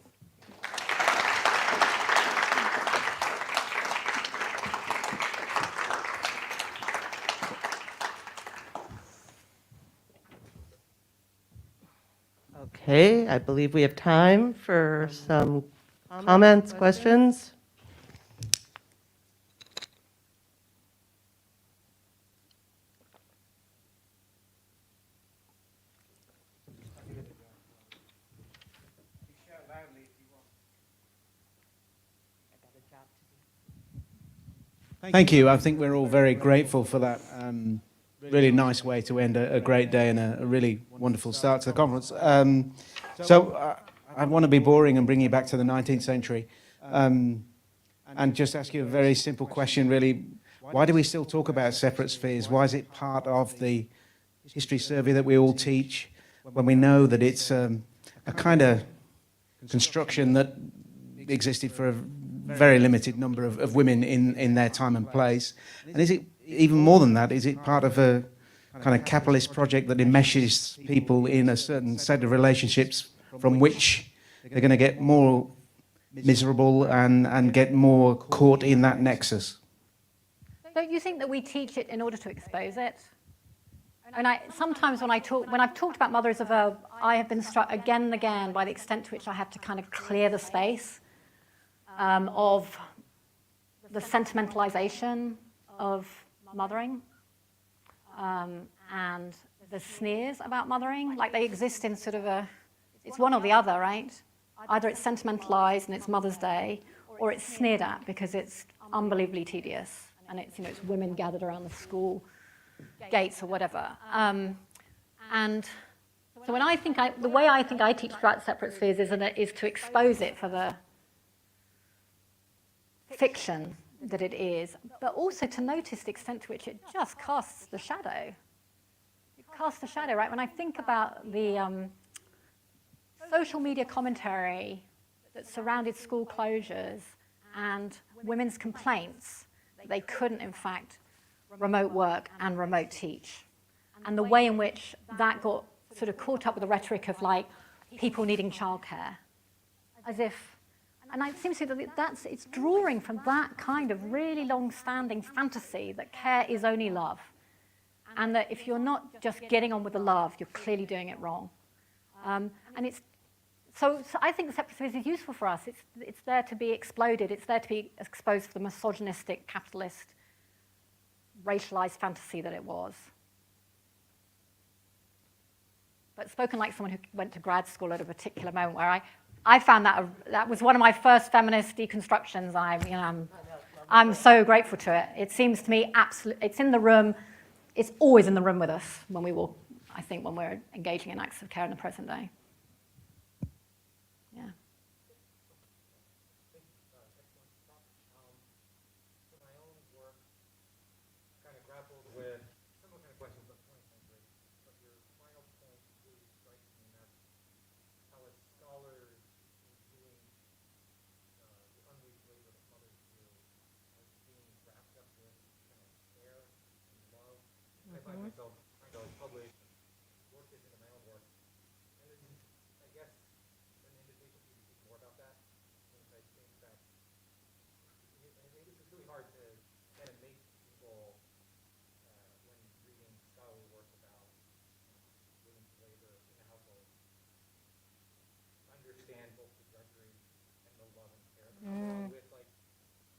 Okay, I believe we have time for some Comments, questions? Thank you. I think we're all very grateful for that really nice way to end a great day and a really wonderful start to the conference. I want to be boring and bring you back to the 19th century and just ask you a very simple question, really. Why do we still talk about separate spheres? Why is it part of the history survey that we all teach when we know that it's a kind of construction that existed for a very limited number of women in their time and place? And is it, even more than that, is it part of a kind of capitalist project that enmeshes people in a certain set of relationships from which they're going to get more miserable and get more caught in that nexus? Don't you think that we teach it in order to expose it? And sometimes when I've talked about Mother as a Verb, I have been struck again and again by the extent to which I have to kind of clear the space of the sentimentalization of mothering and the sneers about mothering. Like, they exist in sort of it's one or the other, right? Either it's sentimentalized and it's Mother's Day, or it's sneered at because it's unbelievably tedious and it's, it's women gathered around the school gates or whatever. And so when the way I think I teach about separate spheres is to expose it for the fiction that it is, but also to notice the extent to which it just casts the shadow. It casts the shadow, right? When I think about the social media commentary that surrounded school closures and women's complaints that they couldn't, in fact, remote work and remote teach, and the way in which that got sort of caught up with the rhetoric of, like, people needing childcare, as if, and it seems to me that it's drawing from that kind of really long-standing fantasy that care is only love, and that if you're not just getting on with the love, you're clearly doing it wrong. And it's so I think separate spheres is useful for us. It's there to be exploded. It's there to be exposed for the misogynistic, capitalist, racialized fantasy that it was. But spoken like someone who went to grad school at a particular moment, where I found that was one of my first feminist deconstructions. I'm so grateful to it. It seems to me absolutely, it's in the room. It's always in the room with us when we walk, I think, when we're engaging in acts of care in the present day. Yeah. For my own work, kind of grappled with similar kind of questions about 20th century, but your final point really strikes me, and that's how as scholars in doing the unwaged labor that mothers do as being wrapped up with kind of care and love. I find myself trying to publish and work this into my own work. And this is, I guess, an invitation for you to speak more about that, since I think that I think this is really hard to kind of make people, when reading scholarly work about women's labor in the household, understand both the drudgery and the love and care that comes along with, like,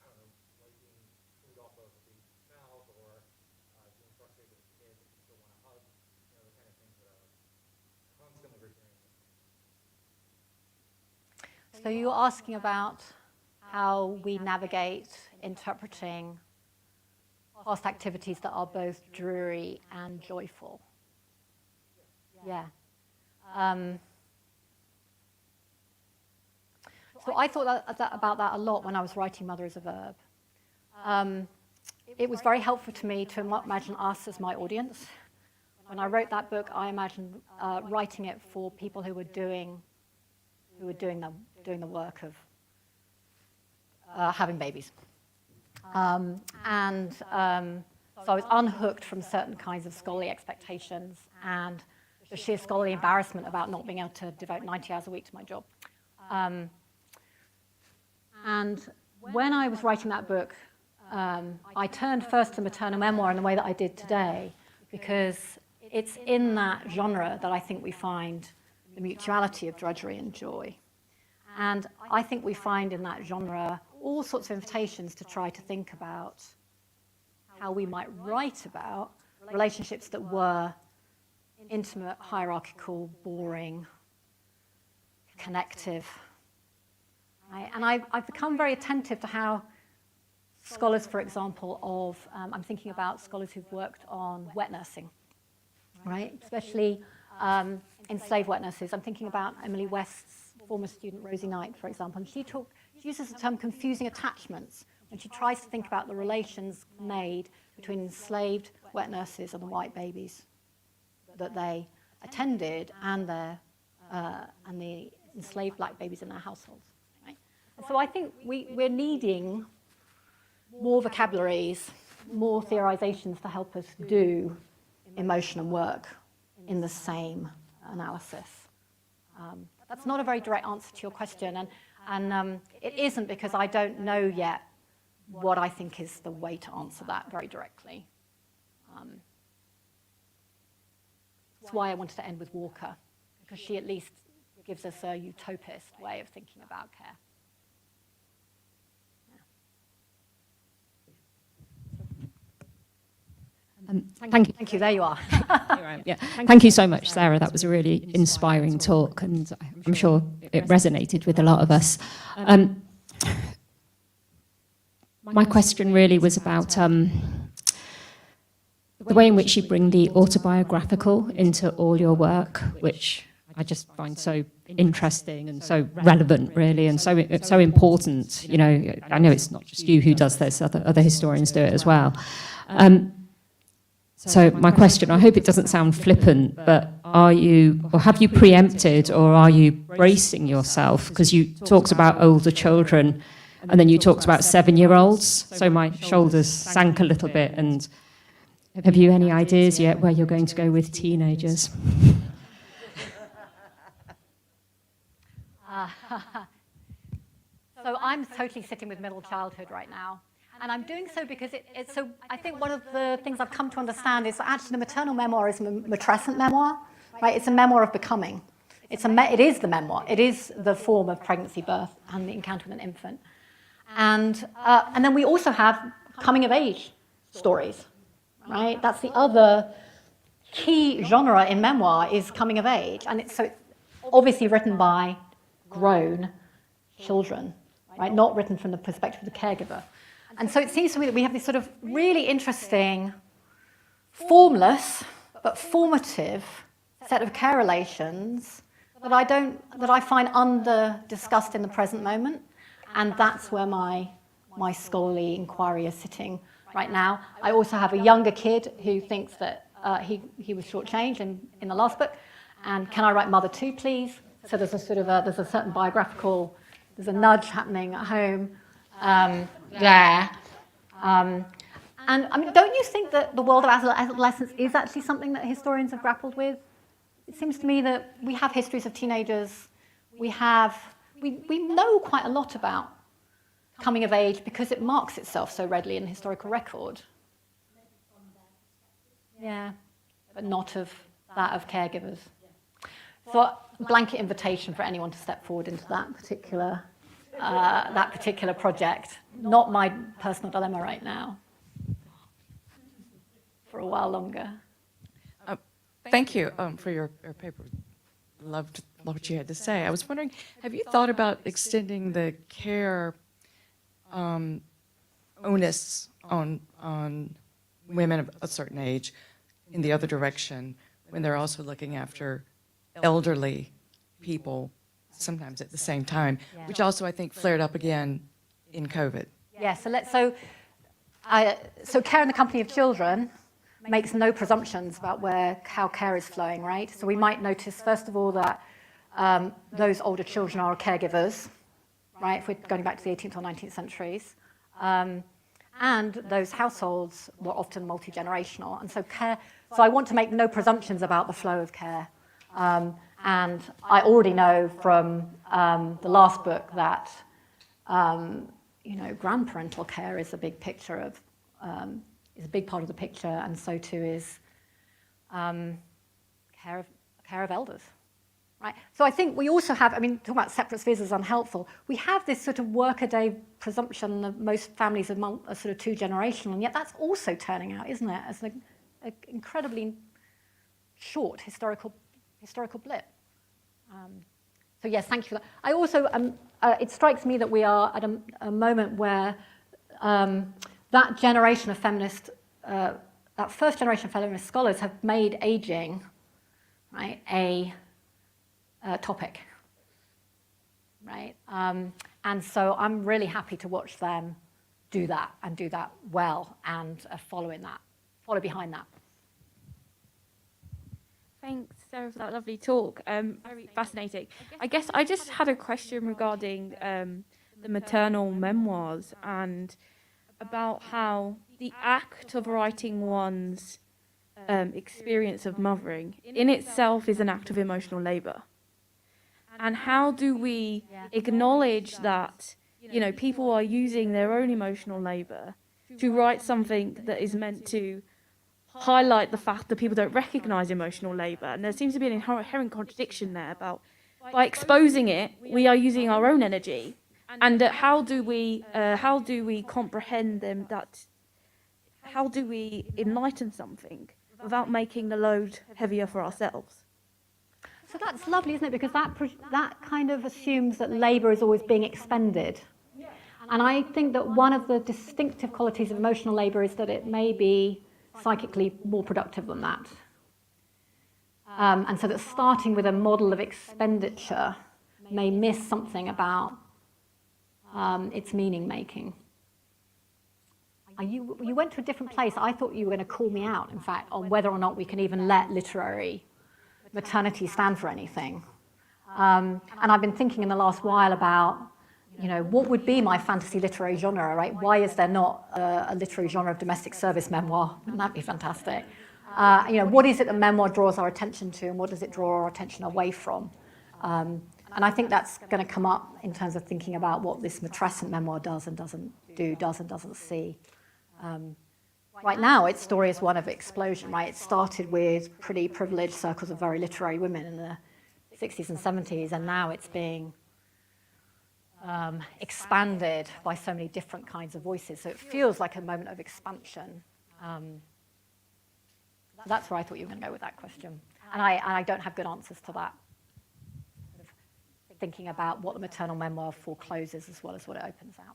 I don't know, wiping food off of a baby's mouth, or being frustrated with a kid that you still want to hug, the kind of things that are constantly recurring. So you're asking about how we navigate interpreting past activities that are both dreary and joyful. Yeah. So I thought about that a lot when I was writing Mother as a Verb. It was very helpful to me to imagine us as my audience. When I wrote that book, I imagined writing it for people who were doing the work of having babies. So I was unhooked from certain kinds of scholarly expectations and the sheer scholarly embarrassment about not being able to devote 90 hours a week to my job. And when I was writing that book, I turned first to Maternal Memoir in the way that I did today, because it's in that genre that I think we find the mutuality of drudgery and joy. And I think we find in that genre all sorts of invitations to try to think about how we might write about relationships that were intimate, hierarchical, boring, connective. Right? And I've become very attentive to how scholars, for example, I'm thinking about scholars who've worked on wet nursing, right? Especially enslaved wet nurses. I'm thinking about Emily West's former student, Rosie Knight, for example, and she uses the term confusing attachments when she tries to think about the relations made between enslaved wet nurses and the white babies that they attended and the enslaved black babies in their households. Right? And so I think we're needing more vocabularies, more theorizations to help us do emotion and work in the same analysis. That's not a very direct answer to your question, and it isn't because I don't know yet what I think is the way to answer that very directly. That's why I wanted to end with Walker, because she at least gives us a utopist way of thinking about care. Thank you. There you are. Yeah. Thank you so much, Sarah. That was a really inspiring talk, and I'm sure it resonated with a lot of us. My question really was about the way in which you bring the autobiographical into all your work, which I just find so interesting and so relevant, really, and so important. You know, I know it's not just you who does this; other historians do it as well. So my question, I hope it doesn't sound flippant, but are you, or have you preempted, or are you bracing yourself? Because you talked about older children, and then you talked about 7-year-olds, so my shoulders sank a little bit. And have you any ideas yet where you're going to go with teenagers? So I'm totally sitting with middle childhood right now. And I'm doing so because it's so, I think one of the things I've come to understand is that actually the maternal memoir is a matrescent memoir, right? It's a memoir of becoming. It is the memoir. It is the form of pregnancy, birth, and the encounter with an infant. And then we also have coming of age stories, right? That's the other key genre in memoir is coming of age. And it's obviously written by grown children, right? Not written from the perspective of the caregiver. And so it seems to me that we have this sort of really interesting, formless but formative set of care relations that I find under-discussed in the present moment. And that's where my scholarly inquiry is sitting right now. I also have a younger kid who thinks that he was shortchanged in the last book. And can I write mother too, please? So there's a sort of there's a certain biographical, there's a nudge happening at home. There. And I mean, don't you think that the world of adolescence is actually something that historians have grappled with? It seems to me that we have histories of teenagers. We know quite a lot about coming of age because it marks itself so readily in the historical record. Yeah, but not of that of caregivers. So a blanket invitation for anyone to step forward into that particular project. Not my personal dilemma right now. For a while longer. Thank you for your paper. Loved what you had to say. I was wondering, have you thought about extending the care onus on women of a certain age in the other direction when they're also looking after elderly people sometimes at the same time, which also I think flared up again in COVID. Yeah, so care in the company of children makes no presumptions about how care is flowing, right? So we might notice, first of all, that those older children are caregivers, right, if we're going back to the 18th or 19th centuries. And those households were often multi-generational. And so I want to make no presumptions about the flow of care. And I already know from the last book that grandparental care is a big picture of is a big part of the picture, and so too is care of elders. right? So I think we also have, I mean, talking about separate spheres is unhelpful. We have this sort of workaday presumption that most families are sort of two-generational, and yet that's also turning out, isn't it, as an incredibly short historical blip. So yes, thank you for that. I also, it strikes me that we are at a moment where that generation of feminist, that first generation of feminist scholars have made aging, right, a topic, right? And so I'm really happy to watch them do that and do that well and follow behind that. Thanks, Sarah, for that lovely talk. Very fascinating. I guess I just had a question regarding the maternal memoirs and about how the act of writing one's experience of mothering in itself is an act of emotional labour. And how do we acknowledge that, you know, people are using their own emotional labour to write something that is meant to highlight the fact that people don't recognise emotional labour. And there seems to be an inherent contradiction there about, by exposing it, we are using our own energy. And how do we comprehend them, that, how do we enlighten something without making the load heavier for ourselves? So that's lovely, isn't it? Because that kind of assumes that labour is always being expended. And I think that one of the distinctive qualities of emotional labour is that it may be psychically more productive than that. And so that starting with a model of expenditure may miss something about its meaning making. You went to a different place. I thought you were going to call me out, in fact, on whether or not we can even let literary maternity stand for anything. And I've been thinking in the last while about, you know, what would be my fantasy literary genre, right? Why is there not a literary genre of domestic service memoir? Wouldn't that be fantastic? You know, what is it that memoir draws our attention to, and what does it draw our attention away from? And I think that's going to come up in terms of thinking about what this matrescent memoir does and doesn't do, does and doesn't see. Right now, its story is one of explosion, right? It started with pretty privileged circles of very literary women in the 60s and 70s, and now it's being expanded by so many different kinds of voices. So it feels like a moment of expansion. That's where I thought you were going to go with that question. And I don't have good answers to that. Thinking about what the maternal memoir forecloses as well as what it opens out.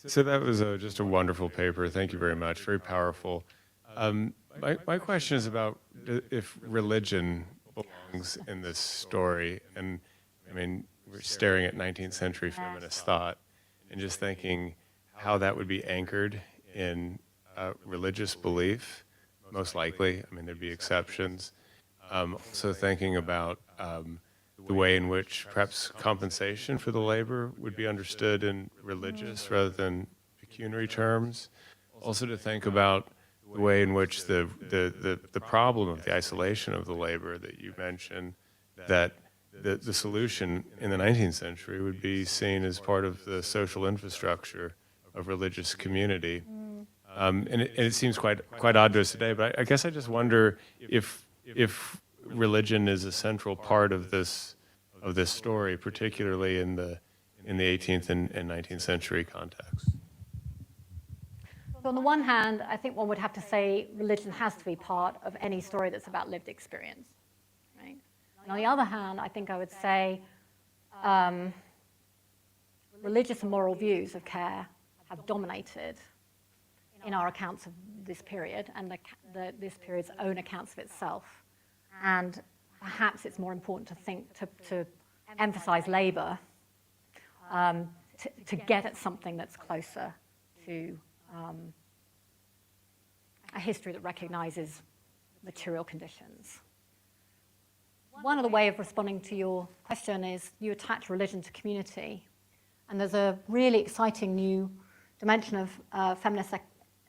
So that was just a wonderful paper. Thank you very much. Very powerful. My question is about if religion belongs in this story. And I mean, we're staring at 19th century feminist thought and just thinking how that would be anchored in religious belief, most likely. I mean, there'd be exceptions. Also thinking about the way in which perhaps compensation for the labor would be understood in religious rather than pecuniary terms. Also to think about the way in which the problem of the isolation of the labor that you mentioned, that the solution in the 19th century would be seen as part of the social infrastructure of religious community. And it seems quite odd to us today, but I guess I just wonder if religion is a central part of this story, particularly in the 18th and 19th century context. So on the one hand, I think one would have to say religion has to be part of any story that's about lived experience, right? And on the other hand, I think I would say religious and moral views of care have dominated in our accounts of this period and this period's own accounts of itself. And perhaps it's more important to think, to emphasize labor, to get at something that's closer to a history that recognizes material conditions. One other way of responding to your question is you attach religion to community. And there's a really exciting new dimension of feminist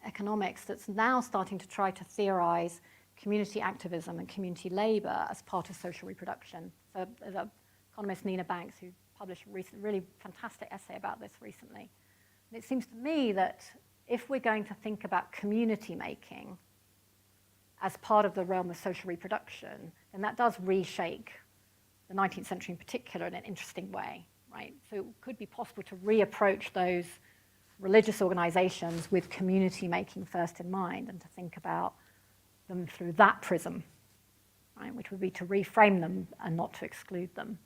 economics that's now starting to try to theorize community activism and community labor as part of social reproduction. So there's an economist, Nina Banks, who published a really fantastic essay about this recently. And it seems to me that if we're going to think about community making, as part of the realm of social reproduction, then that does reshake the 19th century in particular in an interesting way, right? So it could be possible to reapproach those religious organizations with community making first in mind and to think about them through that prism, right? Which would be to reframe them and not to exclude them.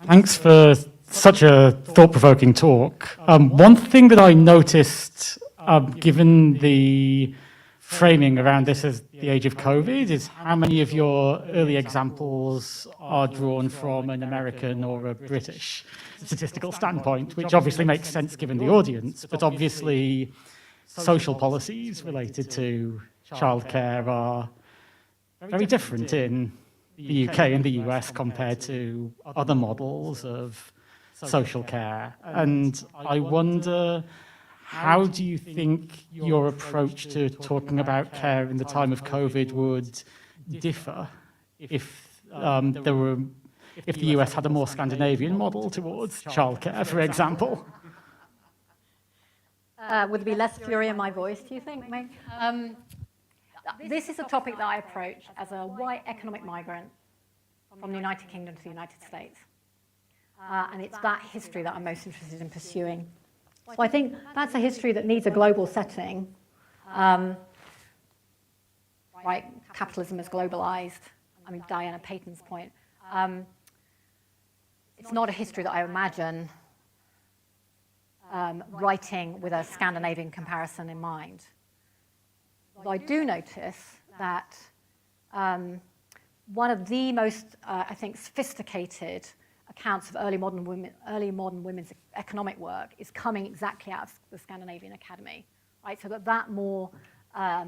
Thanks for such a thought-provoking talk. One thing that I noticed, given the framing around this as the age of COVID, is how many of your early examples are drawn from an American or a British statistical standpoint, which obviously makes sense given the audience, but obviously social policies related to childcare are very different in the UK and the US compared to other models of social care. And I wonder, how do you think your approach to talking about care in the time of COVID would differ if if the US had a more Scandinavian model towards childcare, for example? Would there be less fury in my voice, do you think, Meg? This is a topic that I approach as a white economic migrant from the United Kingdom to the United States. And it's that history that I'm most interested in pursuing. So I think that's a history that needs a global setting. Right, capitalism is globalized. I mean, Diana Payton's point. It's not a history that I imagine writing with a Scandinavian comparison in mind. But I do notice that one of the most, I think, sophisticated accounts of early modern women's economic work is coming exactly out of the Scandinavian Academy, right? So that more, that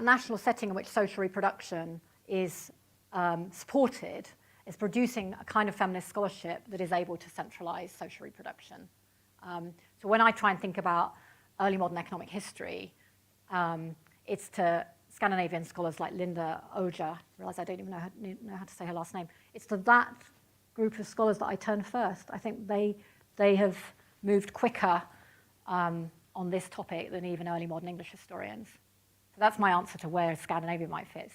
national setting in which social reproduction is supported is producing a kind of feminist scholarship that is able to centralize social reproduction. So when I try and think about early modern economic history, it's to Scandinavian scholars like Linda Oja, I realize I don't even know how to say her last name. It's to that group of scholars that I turn first. I think they have moved quicker on this topic than even early modern English historians. So that's my answer to where Scandinavia might fit.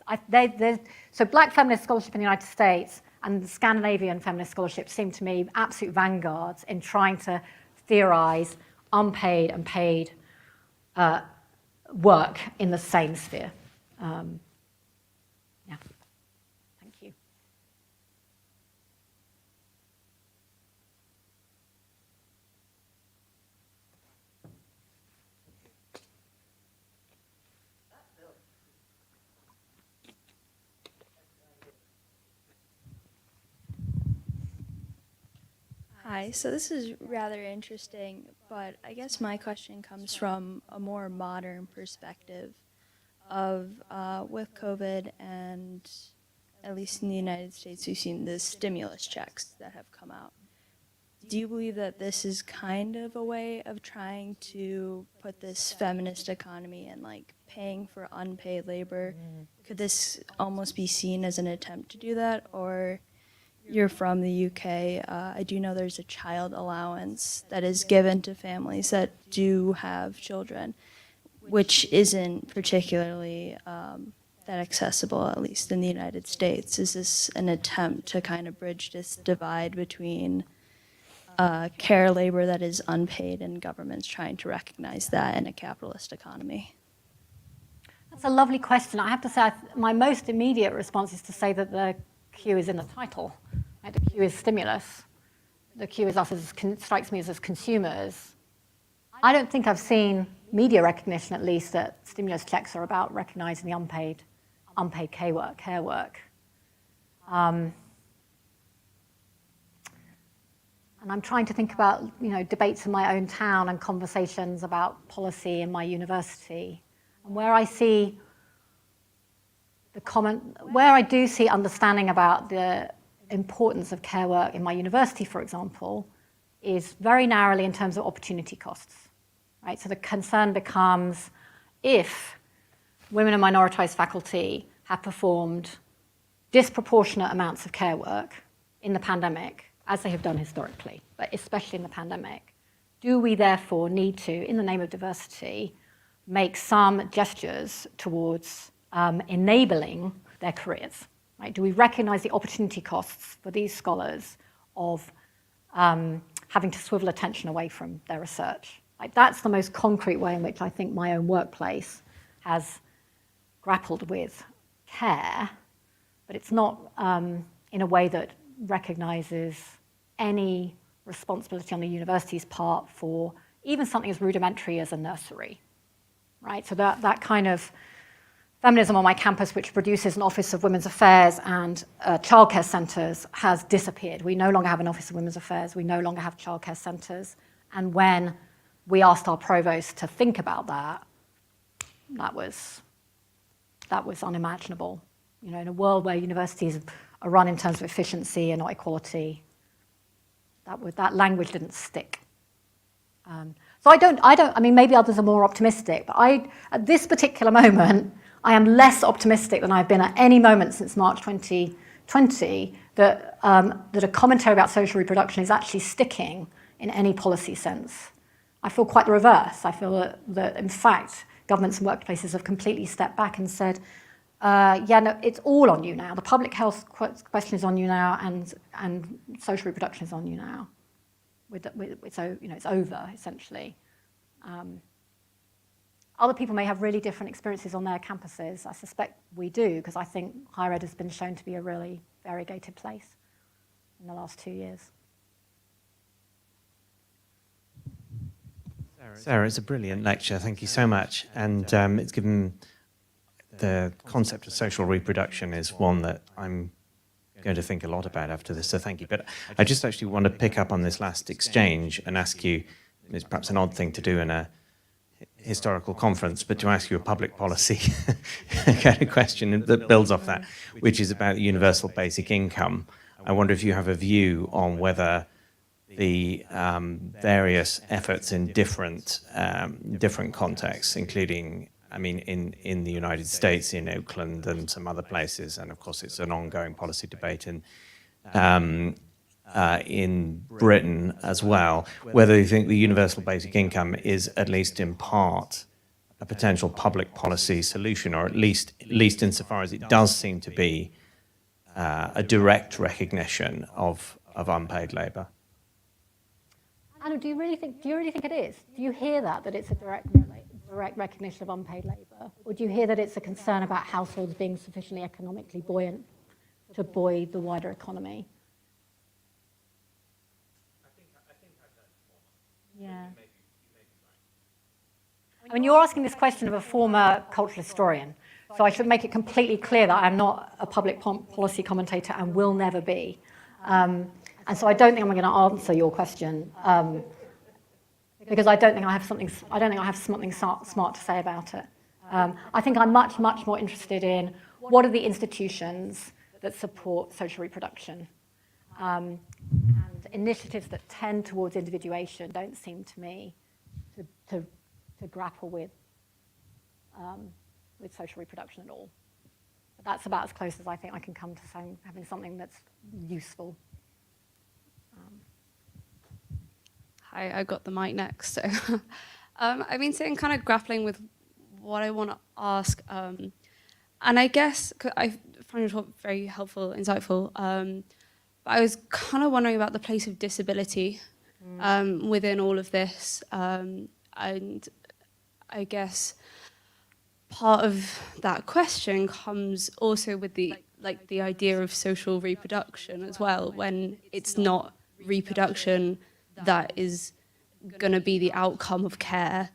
So black feminist scholarship in the United States and the Scandinavian feminist scholarship seem to me absolute vanguards in trying to theorize unpaid and paid work in the same sphere. Yeah, thank you. Hi, so this is rather interesting, but I guess my question comes from a more modern perspective of with COVID, and at least in the United States, we've seen the stimulus checks that have come out. Do you believe that this is kind of a way of trying to put this feminist economy and like paying for unpaid labor? Could this almost be seen as an attempt to do that? Or you're from the UK, I do know there's a child allowance that is given to families that do have children, which isn't particularly that accessible, at least in the United States. Is this an attempt to kind of bridge this divide between care labor that is unpaid and governments trying to recognize that in a capitalist economy? That's a lovely question. I have to say, my most immediate response is to say that the Q is in the title. Right? The Q is stimulus. The Q is us strikes me as consumers. I don't think I've seen media recognition, at least, that stimulus checks are about recognizing the unpaid care work. And I'm trying to think about, debates in my own town and conversations about policy in my university, and where I see where I do see understanding about the importance of care work in my university, for example, is very narrowly in terms of opportunity costs. right? So the concern becomes if women and minoritized faculty have performed disproportionate amounts of care work in the pandemic, as they have done historically, but especially in the pandemic, do we therefore need to, in the name of diversity, make some gestures towards enabling their careers? Right? Do we recognize the opportunity costs for these scholars of having to swivel attention away from their research? Like, that's the most concrete way in which I think my own workplace has grappled with care, but it's not in a way that recognizes any responsibility on the university's part for even something as rudimentary as a nursery, right? So that kind of feminism on my campus, which produces an Office of Women's Affairs and childcare centres, has disappeared. We no longer have an Office of Women's Affairs. We no longer have childcare centres. And when we asked our provost to think about that, that was unimaginable. You know, in a world where universities are run in terms of efficiency and not equality, that language didn't stick. So I mean, maybe others are more optimistic, but at this particular moment, I am less optimistic than I've been at any moment since March 2020 that a commentary about social reproduction is actually sticking in any policy sense. I feel quite the reverse. I feel that in fact, governments and workplaces have completely stepped back and said, yeah, no, it's all on you now. The public health question is on you now, and social reproduction is on you now. So, you know, it's over, essentially. Other people may have really different experiences on their campuses. I suspect we do, because I think higher ed has been shown to be a really variegated place in the last 2 years. Sarah, it's a brilliant lecture. Thank you so much. And it's given the concept of social reproduction is one that I'm going to think a lot about after this, so thank you. But I just actually want to pick up on this last exchange and ask you, it's perhaps an odd thing to do in a historical conference, but to ask you a public policy kind of question that builds off that, which is about universal basic income. I wonder if you have a view on whether the various efforts in different contexts, including, I mean, in the United States, in Oakland and some other places, and of course it's an ongoing policy debate in Britain as well, whether you think the universal basic income is at least in part a potential public policy solution, or at least insofar as it does seem to be a direct recognition of unpaid labour. Anna, do you really think it is? Do you hear that it's a direct recognition of unpaid labour? Or do you hear that it's a concern about households being sufficiently economically buoyant to buoy the wider economy? I think I've done. Yeah. You may be right. I mean, you're asking this question of a former cultural historian, so I should make it completely clear that I'm not a public policy commentator and will never be. And so I don't think I'm going to answer your question because I don't think I have something smart to say about it. I think I'm much more interested in what are the institutions that support social reproduction, and initiatives that tend towards individuation don't seem to me to grapple with social reproduction at all. But that's about as close as I think I can come to having something that's useful. Hi, I got the mic next. So I've been sitting kind of grappling with what I want to ask. And I guess I find your talk very helpful, insightful. But I was kind of wondering about the place of disability within all of this. And I guess part of that question comes also with the idea of social reproduction as well, when it's not reproduction that is going to be the outcome of care,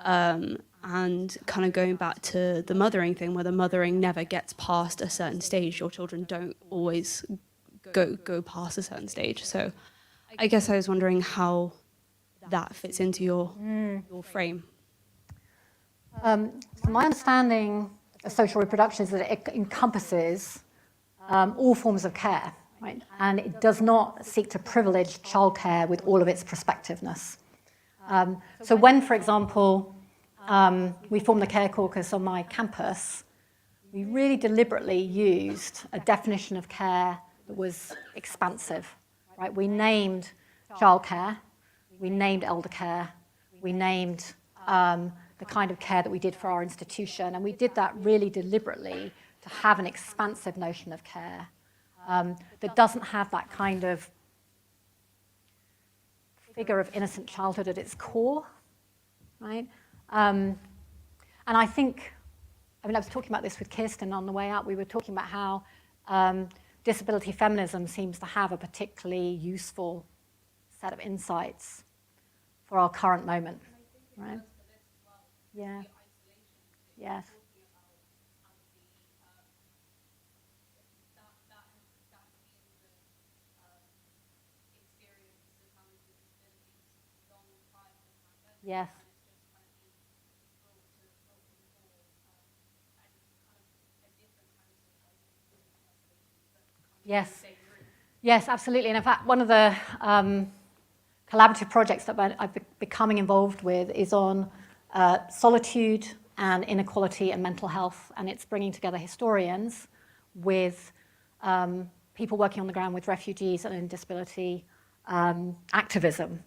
and kind of going back to the mothering thing, where the mothering never gets past a certain stage. Your children don't always go past a certain stage. So I guess I was wondering how that fits into your frame. So my understanding of social reproduction is that it encompasses all forms of care. Right? And it does not seek to privilege childcare with all of its prospectiveness. So when, for example, we formed the Care Caucus on my campus, we really deliberately used a definition of care that was expansive, right? We named childcare, we named elder care, we named the kind of care that we did for our institution, and we did that really deliberately to have an expansive notion of care that doesn't have that kind of figure of innocent childhood at its core, right? And I think, I was talking about this with Kirsten on the way out. We were talking about how disability feminism seems to have a particularly useful set of insights for our current moment, right? Yeah. Yes. Yes. Yes. Yes, absolutely. And in fact, one of the collaborative projects that I've becoming involved with is on solitude and inequality and mental health. And it's bringing together historians with people working on the ground with refugees and in disability activism.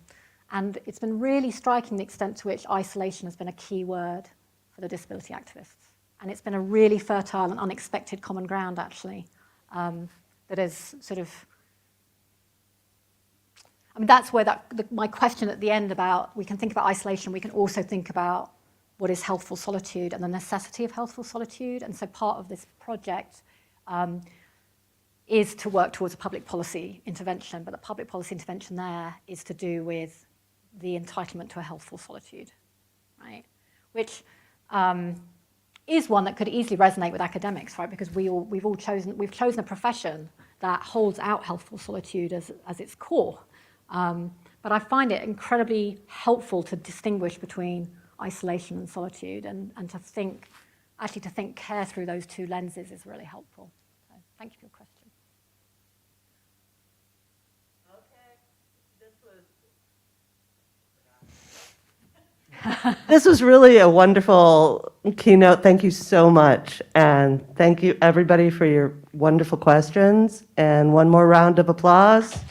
And it's been really striking the extent to which isolation has been a key word for the disability activists. And it's been a really fertile and unexpected common ground, actually, that is sort of, that's where my question at the end about, we can think about isolation, we can also think about what is healthful solitude and the necessity of healthful solitude. And so part of this project is to work towards a public policy intervention, but the public policy intervention there is to do with the entitlement to a healthful solitude, right? Which is one that could easily resonate with academics, right? Because we've chosen a profession that holds out healthful solitude as its core. But I find it incredibly helpful to distinguish between isolation and solitude, and to think care through those two lenses is really helpful. So thank you for your question. This was really a wonderful keynote. Thank you so much. And thank you, everybody, for your wonderful questions. And one more round of applause.